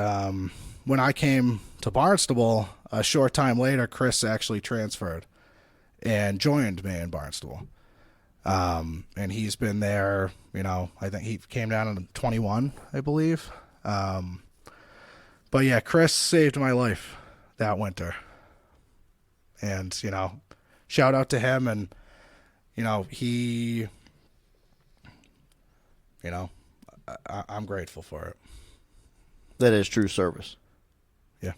when I came to Barnstable, a short time later, Chris actually transferred and joined me in Barnstable. And he's been there, I think he came down in 21, I believe. But yeah, Chris saved my life that winter. And, shout out to him. And, he, I'm grateful for it. That is true service. Yeah.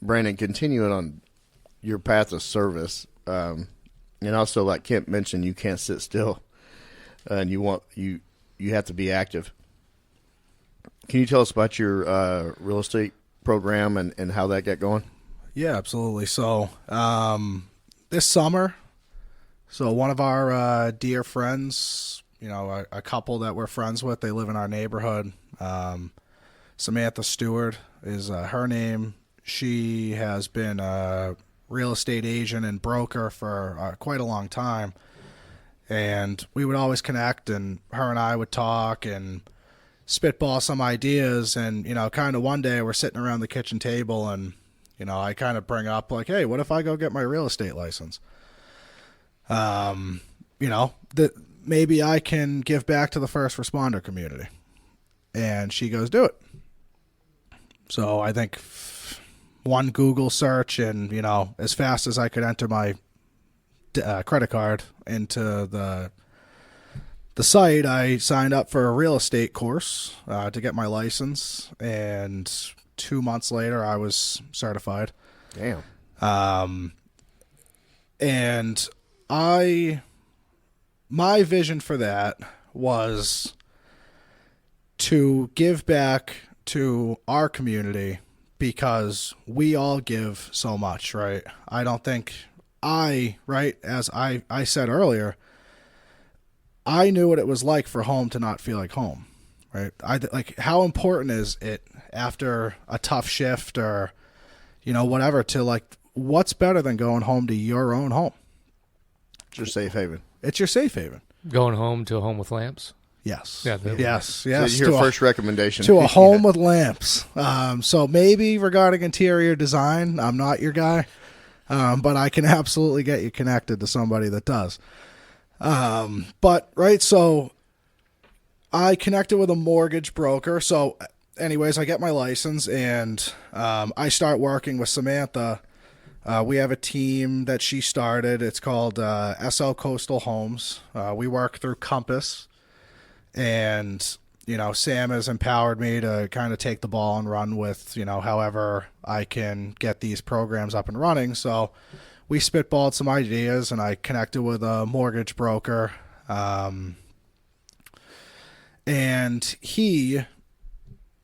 Brandon, continuing on your path of service, and also like Kent mentioned, you can't sit still, and you have to be active. Can you tell us about your real estate program and how that got going? Yeah, absolutely. So this summer, one of our dear friends, a couple that we're friends with, they live in our neighborhood. Samantha Stewart is her name. She has been a real estate agent and broker for quite a long time. And we would always connect, and her and I would talk and spitball some ideas. And, kind of one day we're sitting around the kitchen table, and, I kind of bring up like, hey, what if I go get my real estate license? That maybe I can give back to the first responder community. And she goes, do it. So I think one Google search, and, as fast as I could enter my credit card into the site, I signed up for a real estate course to get my license. And 2 months later, I was certified. Damn. And my vision for that was to give back to our community, because we all give so much, right? I don't think as I said earlier, I knew what it was like for home to not feel like home, right? Like, how important is it after a tough shift or, whatever, to like, what's better than going home to your own home? It's your safe haven. It's your safe haven. Going home to a home with lamps. Yes. Yeah, yes. So your first recommendation to a home with lamps. So maybe regarding interior design, I'm not your guy, but I can absolutely get you connected to somebody that does. So I connected with a mortgage broker. So anyways, I get my license, and I start working with Samantha. We have a team that she started. It's called SL Coastal Homes. We work through Compass. And Sam has empowered me to kind of take the ball and run with, however I can get these programs up and running. So we spitballed some ideas, and I connected with a mortgage broker. And he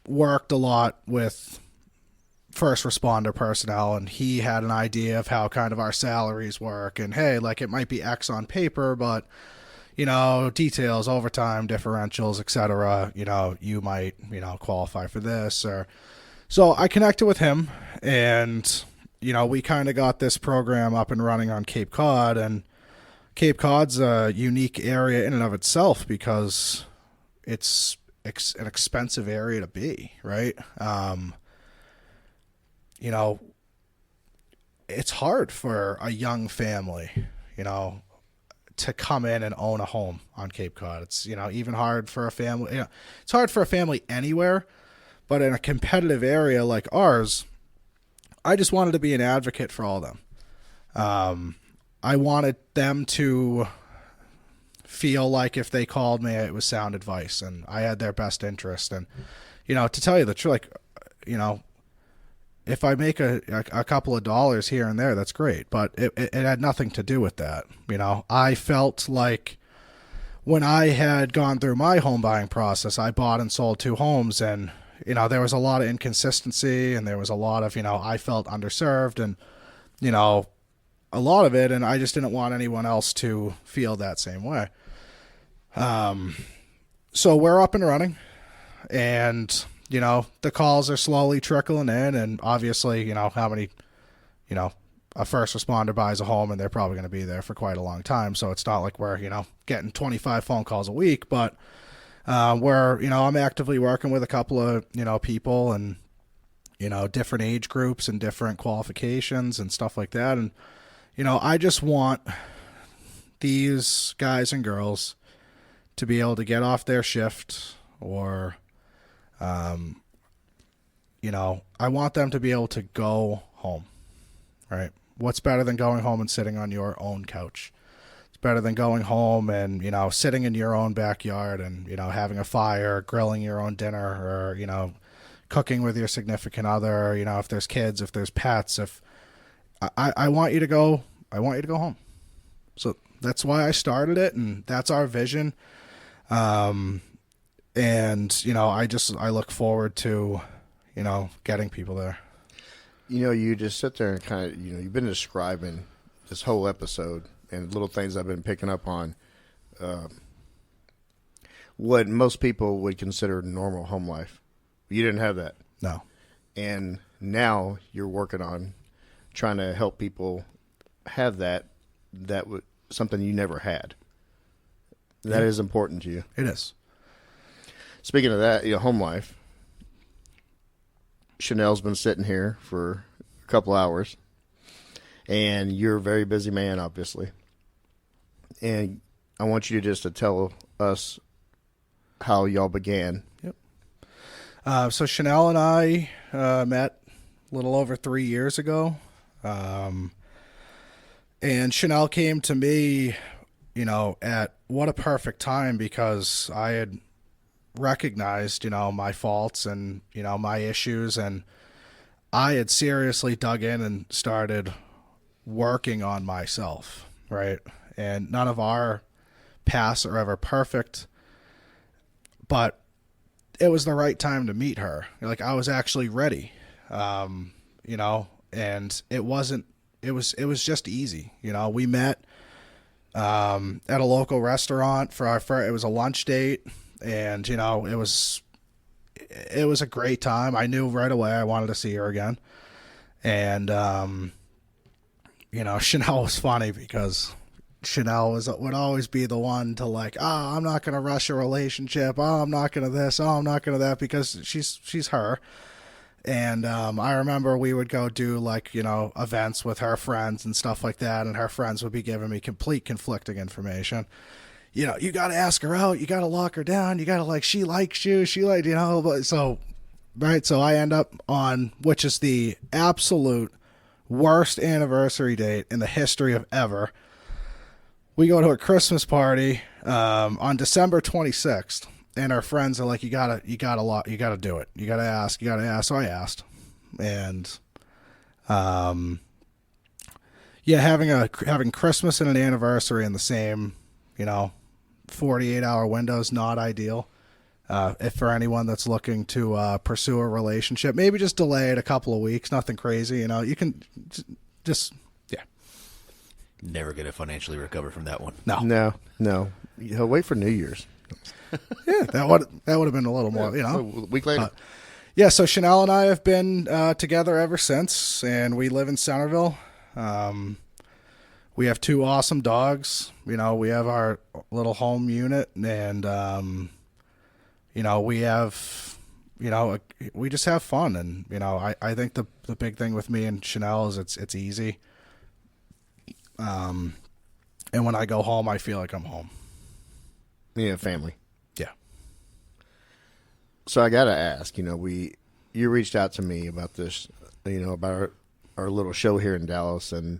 worked a lot with first responder personnel, and he had an idea of how kind of our salaries work, and hey, like it might be X on paper, but details, overtime, differentials, etc. You might, qualify for this. Or so I connected with him, and we kind of got this program up and running on Cape Cod, and Cape Cod's a unique area in and of itself because it's an expensive area to be, right? It's hard for a young family, to come in and own a home on Cape Cod. It's, even hard for a family. It's hard for a family anywhere, but in a competitive area like ours, I just wanted to be an advocate for all of them. I wanted them to feel like if they called me, it was sound advice, and I had their best interest. And, to tell you the truth, if I make a couple of dollars here and there, that's great. But it had nothing to do with that. I felt like when I had gone through my home buying process, I bought and sold 2 homes, and, there was a lot of inconsistency, and there was a lot of, I felt underserved, and, a lot of it, and I just didn't want anyone else to feel that same way. So we're up and running, and, the calls are slowly trickling in, and obviously, how many, a first responder buys a home, and they're probably going to be there for quite a long time. So it's not like we're, getting 25 phone calls a week, but we're, I'm actively working with a couple of, people, and, different age groups and different qualifications and stuff like that. And, I just want these guys and girls to be able to get off their shift, or, I want them to be able to go home, right? What's better than going home and sitting on your own couch? It's better than going home and, sitting in your own backyard and, having a fire, grilling your own dinner, or, cooking with your significant other, if there's kids, if there's pets, if I want you to go, I want you to go home. So that's why I started it, and that's our vision. And, I look forward to, getting people there. You just sit there and kind of, you've been describing this whole episode and little things I've been picking up on, what most people would consider normal home life. You didn't have that. No. And now you're working on trying to help people have that something you never had. That is important to you. It is. Speaking of that, home life, Chanel's been sitting here for a couple hours, and you're a very busy man, obviously. And I want you just to tell us how y'all began. Yep. So Chanel and I met a little over 3 years ago. And Chanel came to me, at what a perfect time, because I had recognized, my faults and, my issues, and I had seriously dug in and started working on myself, right? And none of our paths are ever perfect, but it was the right time to meet her. Like, I was actually ready, and it wasn't, it was just easy. We met at a local restaurant for our first, it was a lunch date, and it was a great time. I knew right away I wanted to see her again. And Chanel was funny because Chanel would always be the one to I'm not going to rush a relationship. I'm not going to this. I'm not going to that, because she's her. And I remember we would go do events with her friends and stuff like that, and her friends would be giving me complete conflicting information. You got to ask her out, you got to lock her down, you got to she likes you, but so I end up on, which is the absolute worst anniversary date in the history of ever. We go to a Christmas party on December 26th, and our friends are like, you gotta do it. You gotta ask. So I asked, and having Christmas and an anniversary in the same, 48-hour window is not ideal. If for anyone that's looking to pursue a relationship, maybe just delay it a couple of weeks. Nothing crazy, you can just. Never going to financially recover from that one. No. Wait for New Year's. Yeah, that would have been a little more, A week later. So Chanel and I have been together ever since, and we live in Centerville. We have 2 awesome dogs. We have our little home unit, and we have, we just have fun, and I think the big thing with me and Chanel is it's easy. And when I go home, I feel like I'm home. Yeah, family. Yeah. So I gotta ask, you reached out to me about this, about our little show here in Dallas, and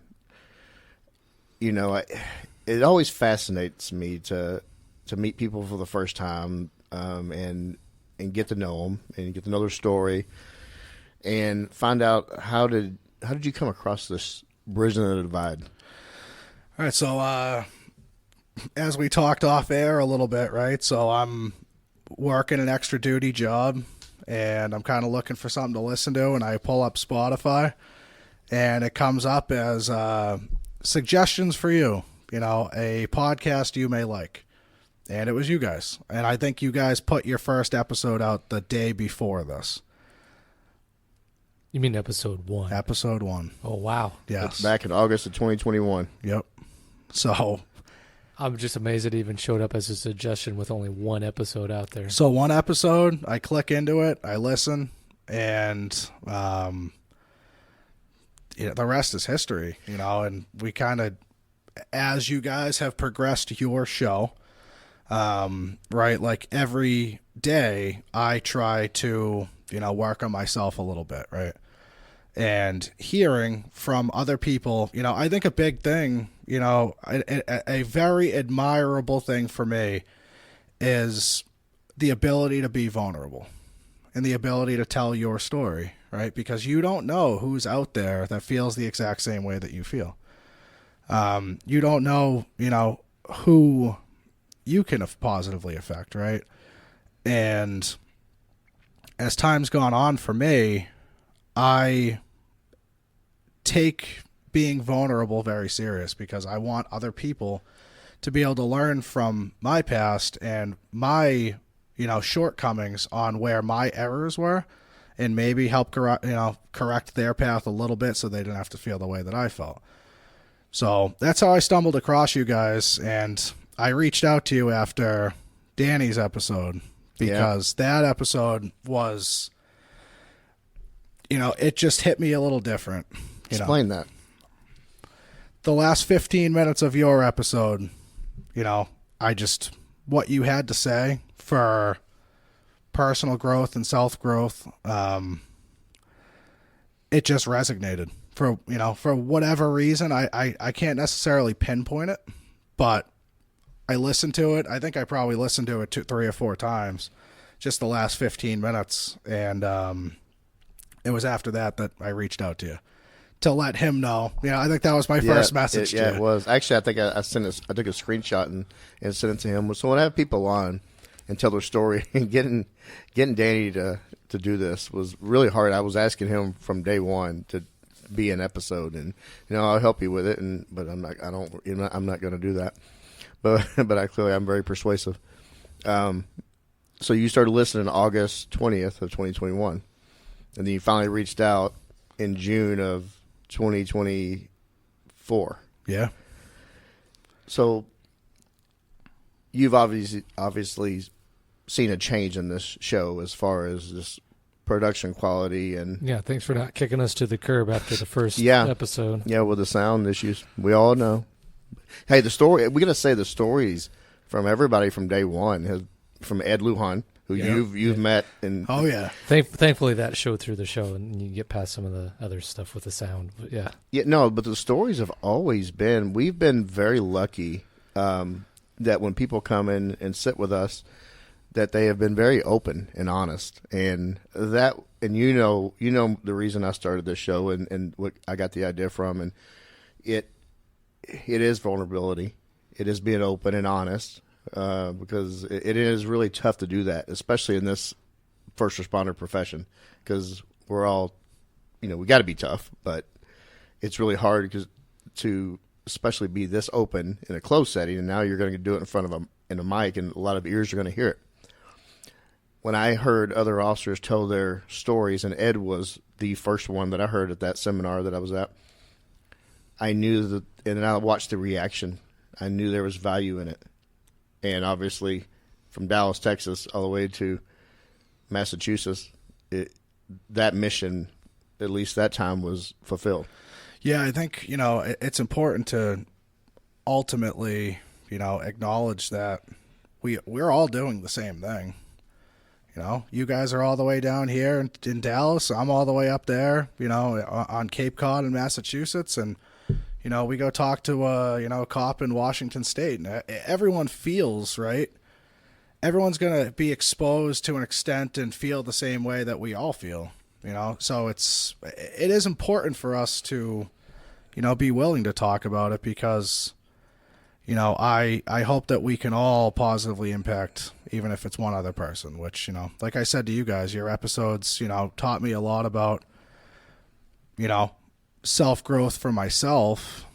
it always fascinates me to meet people for the first time, and get to know them and get to know their story, and find out how did you come across this Bridging the Divide. All right, so as we talked off air a little bit, right? So I'm working an extra duty job, and I'm kind of looking for something to listen to, and I pull up Spotify, and it comes up as suggestions for you, a podcast you may like. And it was you guys. And I think you guys put your first episode out the day before this. You mean episode 1? Episode 1. Oh, wow. Yes. Back in August of 2021. Yep. So I'm just amazed it even showed up as a suggestion with only 1 episode out there. So 1 episode, I click into it, I listen, and the rest is history, and we kind of, as you guys have progressed your show, right, like every day I try to, work on myself a little bit, right? And hearing from other people, I think a big thing, a very admirable thing for me is the ability to be vulnerable and the ability to tell your story, right? Because you don't know who's out there that feels the exact same way that you feel. You don't know, who you can positively affect, right? And as time's gone on for me, I take being vulnerable very serious because I want other people to be able to learn from my past and my, shortcomings on where my errors were, and maybe help correct their path a little bit so they didn't have to feel the way that I felt. So that's how I stumbled across you guys, and I reached out to you after Danny's episode because that episode was, it just hit me a little different. Explain that. The last 15 minutes of your episode, what you had to say for personal growth and self-growth, it just resonated. For whatever reason, I can't necessarily pinpoint it, but I listened to it. I think I probably listened to it 3 or 4 times, just the last 15 minutes. And it was after that I reached out to you to let him know. I think that was my first message to you. It was. Actually, I think I took a screenshot and sent it to him. So when I have people on and tell their story, and getting Danny to do this was really hard. I was asking him from day one to be an episode, and I'll help you with it, but I'm not going to do that. But I'm very persuasive. So you started listening August 20th of 2021, and then you finally reached out in June of 2024. Yeah. So you've obviously seen a change in this show as far as this production quality and thanks for not kicking us to the curb after the first episode. Yeah, with the sound issues, we all know. Hey, we gotta say the stories from everybody from day one from Ed Lujan, who you've met, and thankfully that showed through the show, and you get past some of the other stuff with the sound. But but the stories have always been. We've been very lucky that when people come in and sit with us, that they have been very open and honest, and you know the reason I started this show and what I got the idea from, and it is vulnerability. It is being open and honest, because it is really tough to do that, especially in this first responder profession, because we're all, we got to be tough, but it's really hard to especially be this open in a closed setting, and now you're going to do it in front of a mic, and a lot of ears are going to hear it. When I heard other officers tell their stories, and Ed was the first one that I heard at that seminar that I was at, I knew that, and I watched the reaction. I knew there was value in it. And obviously, from Dallas, Texas, all the way to Massachusetts, that mission, at least that time, was fulfilled. Yeah, I think, it's important to ultimately, acknowledge that we're all doing the same thing. You guys are all the way down here in Dallas. I'm all the way up there, on Cape Cod in Massachusetts. And, we go talk to a cop in Washington State. And everyone feels, right? Everyone's going to be exposed to an extent and feel the same way that we all feel, So it is important for us to, be willing to talk about it, because I hope that we can all positively impact, even if it's one other person, which, like I said to you guys, your episodes, taught me a lot about, self-growth for myself,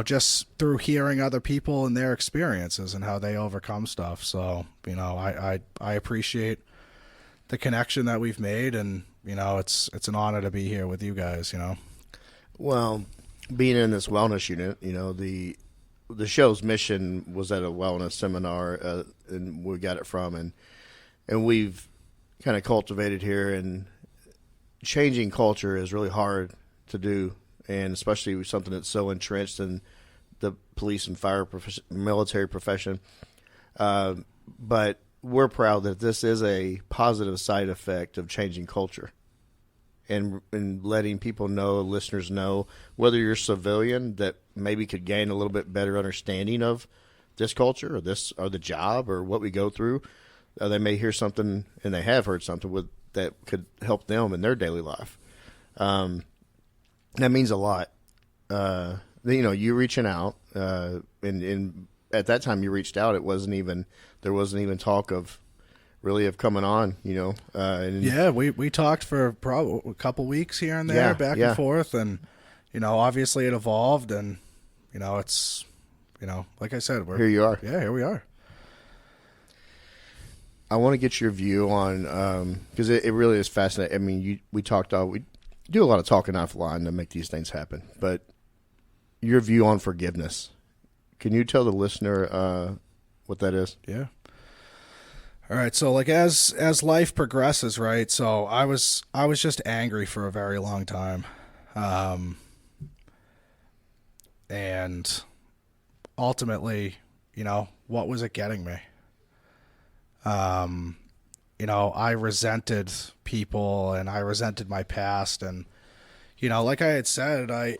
just through hearing other people and their experiences and how they overcome stuff. So, I appreciate the connection that we've made, and, it's an honor to be here with you guys, Well, being in this wellness unit, the show's mission was at a wellness seminar, and we got it from, and we've kind of cultivated here, and changing culture is really hard to do, and especially with something that's so entrenched in the police and fire military profession. But we're proud that this is a positive side effect of changing culture. And letting people know, listeners know, whether you're a civilian that maybe could gain a little bit better understanding of this culture or the job or what we go through, they may hear something, and they have heard something that could help them in their daily life. That means a lot. You reaching out, and at that time you reached out, there wasn't even talk of coming on, and yeah, we talked for probably a couple weeks here and there, back and forth, and obviously it evolved, and it's like I said, here you are. Yeah, here we are. I want to get your view on, because it really is fascinating. I mean, we do a lot of talking offline to make these things happen, but your view on forgiveness. Can you tell the listener what that is? Yeah. All right, so as life progresses, right? So I was just angry for a very long time, and ultimately, what was it getting me? I resented people, and I resented my past, and like I had said,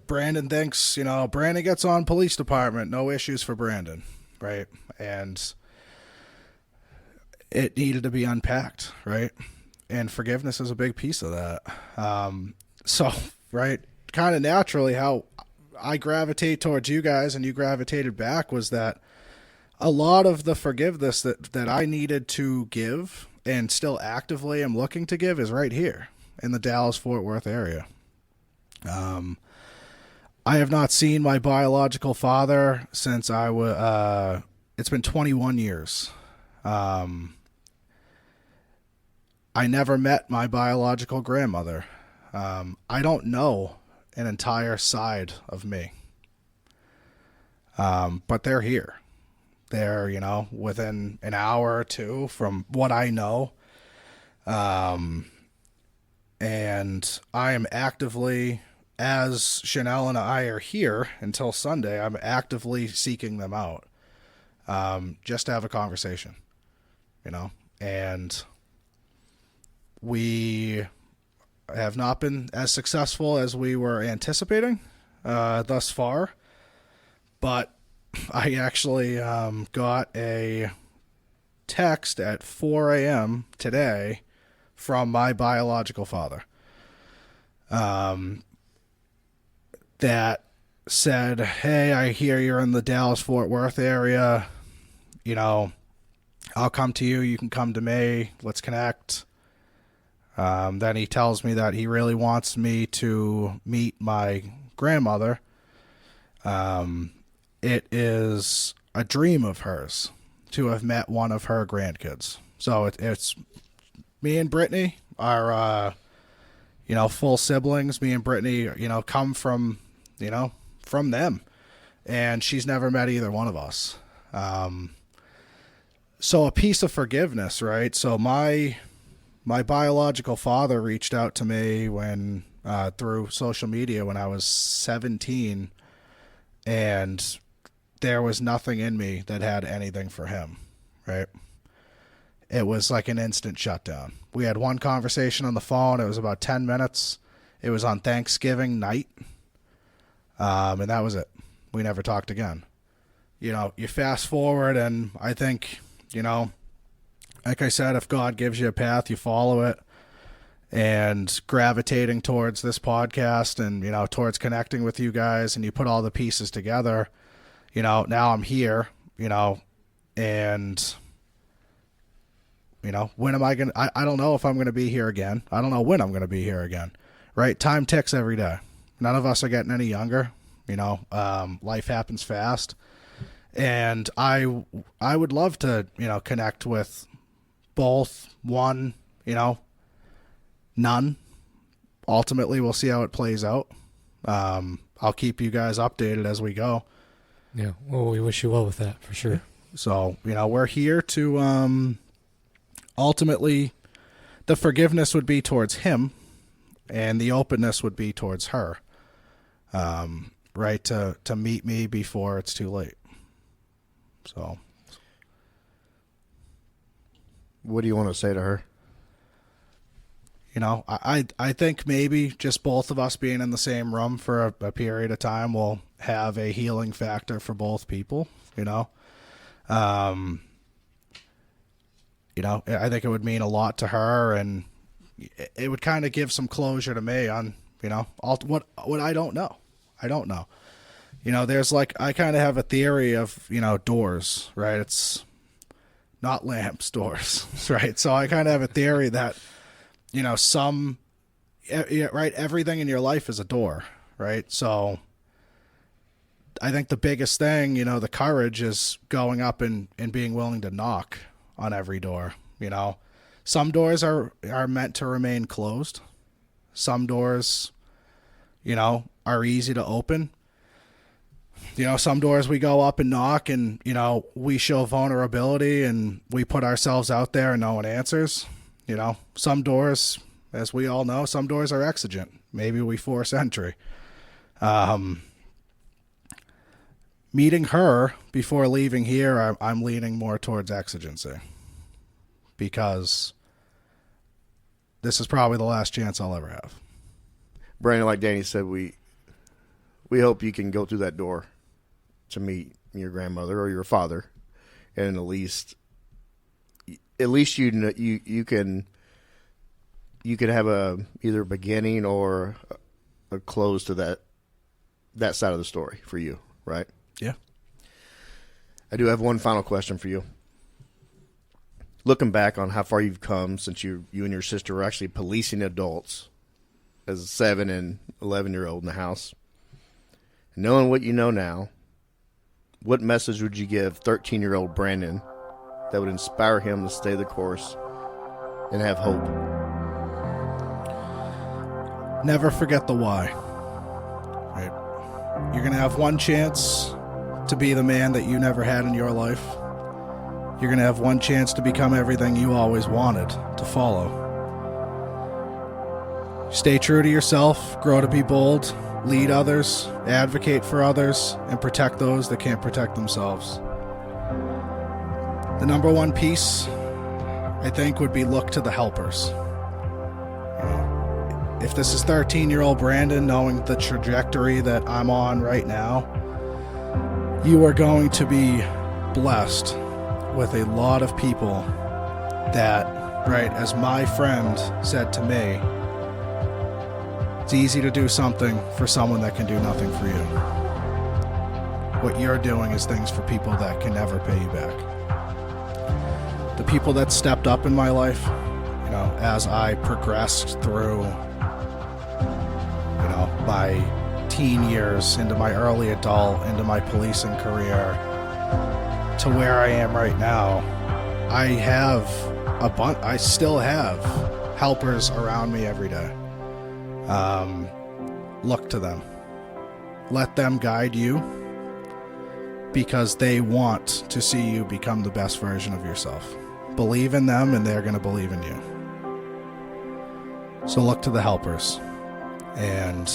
Brandon thinks, Brandon gets on police department, no issues for Brandon, right? And it needed to be unpacked, right? And forgiveness is a big piece of that. So, right, kind of naturally how I gravitate towards you guys and you gravitated back was that a lot of the forgiveness that I needed to give and still actively am looking to give is right here in the Dallas-Fort Worth area. I have not seen my biological father since it's been 21 years. I never met my biological grandmother. I don't know an entire side of me. But they're here. They're, within an hour or two from what I know. And I am actively, as Chanel and I are here until Sunday, I'm actively seeking them out. Just to have a conversation, and we have not been as successful as we were anticipating thus far, but I actually got a text at 4 a.m. today from my biological father that said, hey, I hear you're in the Dallas-Fort Worth area. You know, I'll come to you. You can come to me. Let's connect. Then he tells me that he really wants me to meet my grandmother. It is a dream of hers to have met one of her grandkids. So it's me and Brittany are, full siblings. Me and Brittany, come from, from them. And she's never met either one of us. So a piece of forgiveness, right? So my biological father reached out to me when through social media when I was 17, and there was nothing in me that had anything for him, right? It was like an instant shutdown. We had one conversation on the phone. It was about 10 minutes. It was on Thanksgiving night, and that was it. We never talked again. You fast forward, and I think, like I said, if God gives you a path, you follow it. And gravitating towards this podcast and, towards connecting with you guys, and you put all the pieces together, now I'm here, and, when am I going to, I don't know if I'm going to be here again. I don't know when I'm going to be here again, right? Time ticks every day. None of us are getting any younger, life happens fast. And I would love to, connect with both, one, none. Ultimately, we'll see how it plays out. I'll keep you guys updated as we go. Yeah, well, we wish you well with that, for sure. So, we're here to, ultimately, the forgiveness would be towards him, and the openness would be towards her, right, to meet me before it's too late. So, what do you want to say to her? I think maybe just both of us being in the same room for a period of time will have a healing factor for both people, I think it would mean a lot to her, and it would kind of give some closure to me on, what I don't know. I don't know. There's I kind of have a theory of, doors, right? It's not lamps, doors, right? So I kind of have a theory that, right, everything in your life is a door, right? So I think the biggest thing, the courage is going up and being willing to knock on every door, Some doors are meant to remain closed. Some doors, are easy to open. Some doors we go up and knock and, we show vulnerability and we put ourselves out there and no one answers. Some doors, as we all know, some doors are exigent. Maybe we force entry. Meeting her before leaving here, I'm leaning more towards exigency because this is probably the last chance I'll ever have. Brandon, like Danny said, we hope you can go through that door to meet your grandmother or your father, and at least you can have either a beginning or a close to that side of the story for you, right? Yeah. I do have one final question for you. Looking back on how far you've come since you and your sister were actually policing adults as a 7 and 11-year-old in the house, knowing what you know now, what message would you give 13-year-old Brandon that would inspire him to stay the course and have hope? Never forget the why. Right? You're going to have one chance to be the man that you never had in your life. You're going to have one chance to become everything you always wanted to follow. Stay true to yourself, grow to be bold, lead others, advocate for others, and protect those that can't protect themselves. The number one piece, I think, would be look to the helpers. If this is 13-year-old Brandon, knowing the trajectory that I'm on right now, you are going to be blessed with a lot of people that, right, as my friend said to me, it's easy to do something for someone that can do nothing for you. What you're doing is things for people that can never pay you back. The people that stepped up in my life, you know, as I progressed through, you know, my teen years into my early adult, into my policing career, to where I am right now, I still have helpers around me every day. Look to them. Let them guide you, because they want to see you become the best version of yourself. Believe in them and they're going to believe in you. So look to the helpers and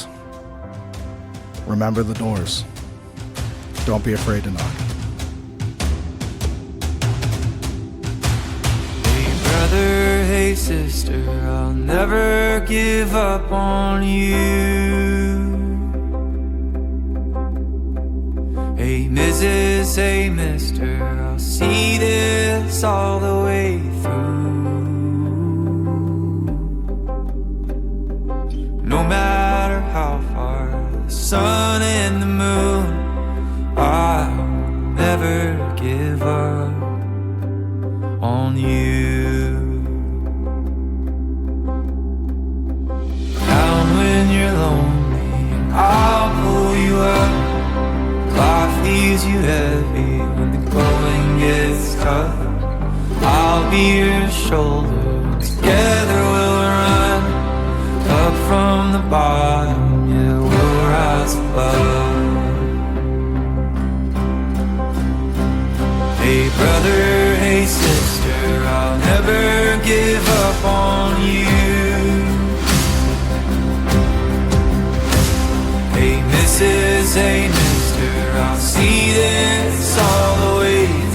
remember the doors. Don't be afraid to knock. Hey brother, hey sister, I'll never give up on you. Hey Mrs., hey mister, I'll see this all the way through. No matter how far the sun and the moon, I'll never give up on you. Down when you're lonely, and I'll pull you up. Life leaves you heavy when the going gets tough. I'll be your shoulder, together we'll run up from the bottom, yeah, we'll rise above. Hey brother, hey sister, I'll never give up on you. Hey Mrs., hey mister, I'll see this all the way through.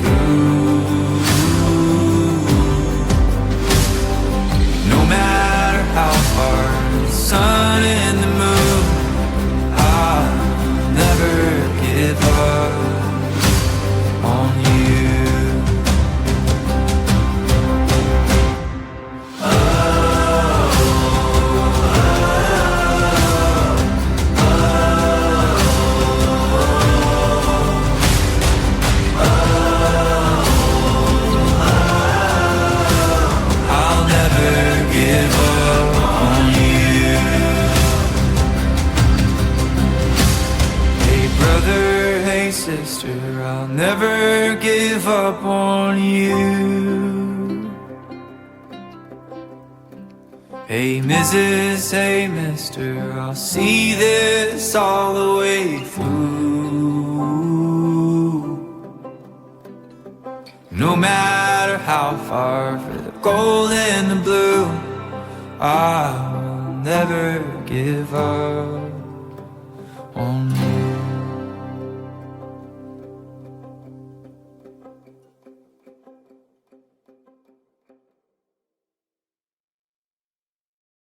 No matter how far the sun and the moon, I'll never give up on you. Sister, I'll never give up on you. Hey Mrs., hey mister, I'll see this all the way through. No matter how far, for the gold and the blue, I'll never give up on you.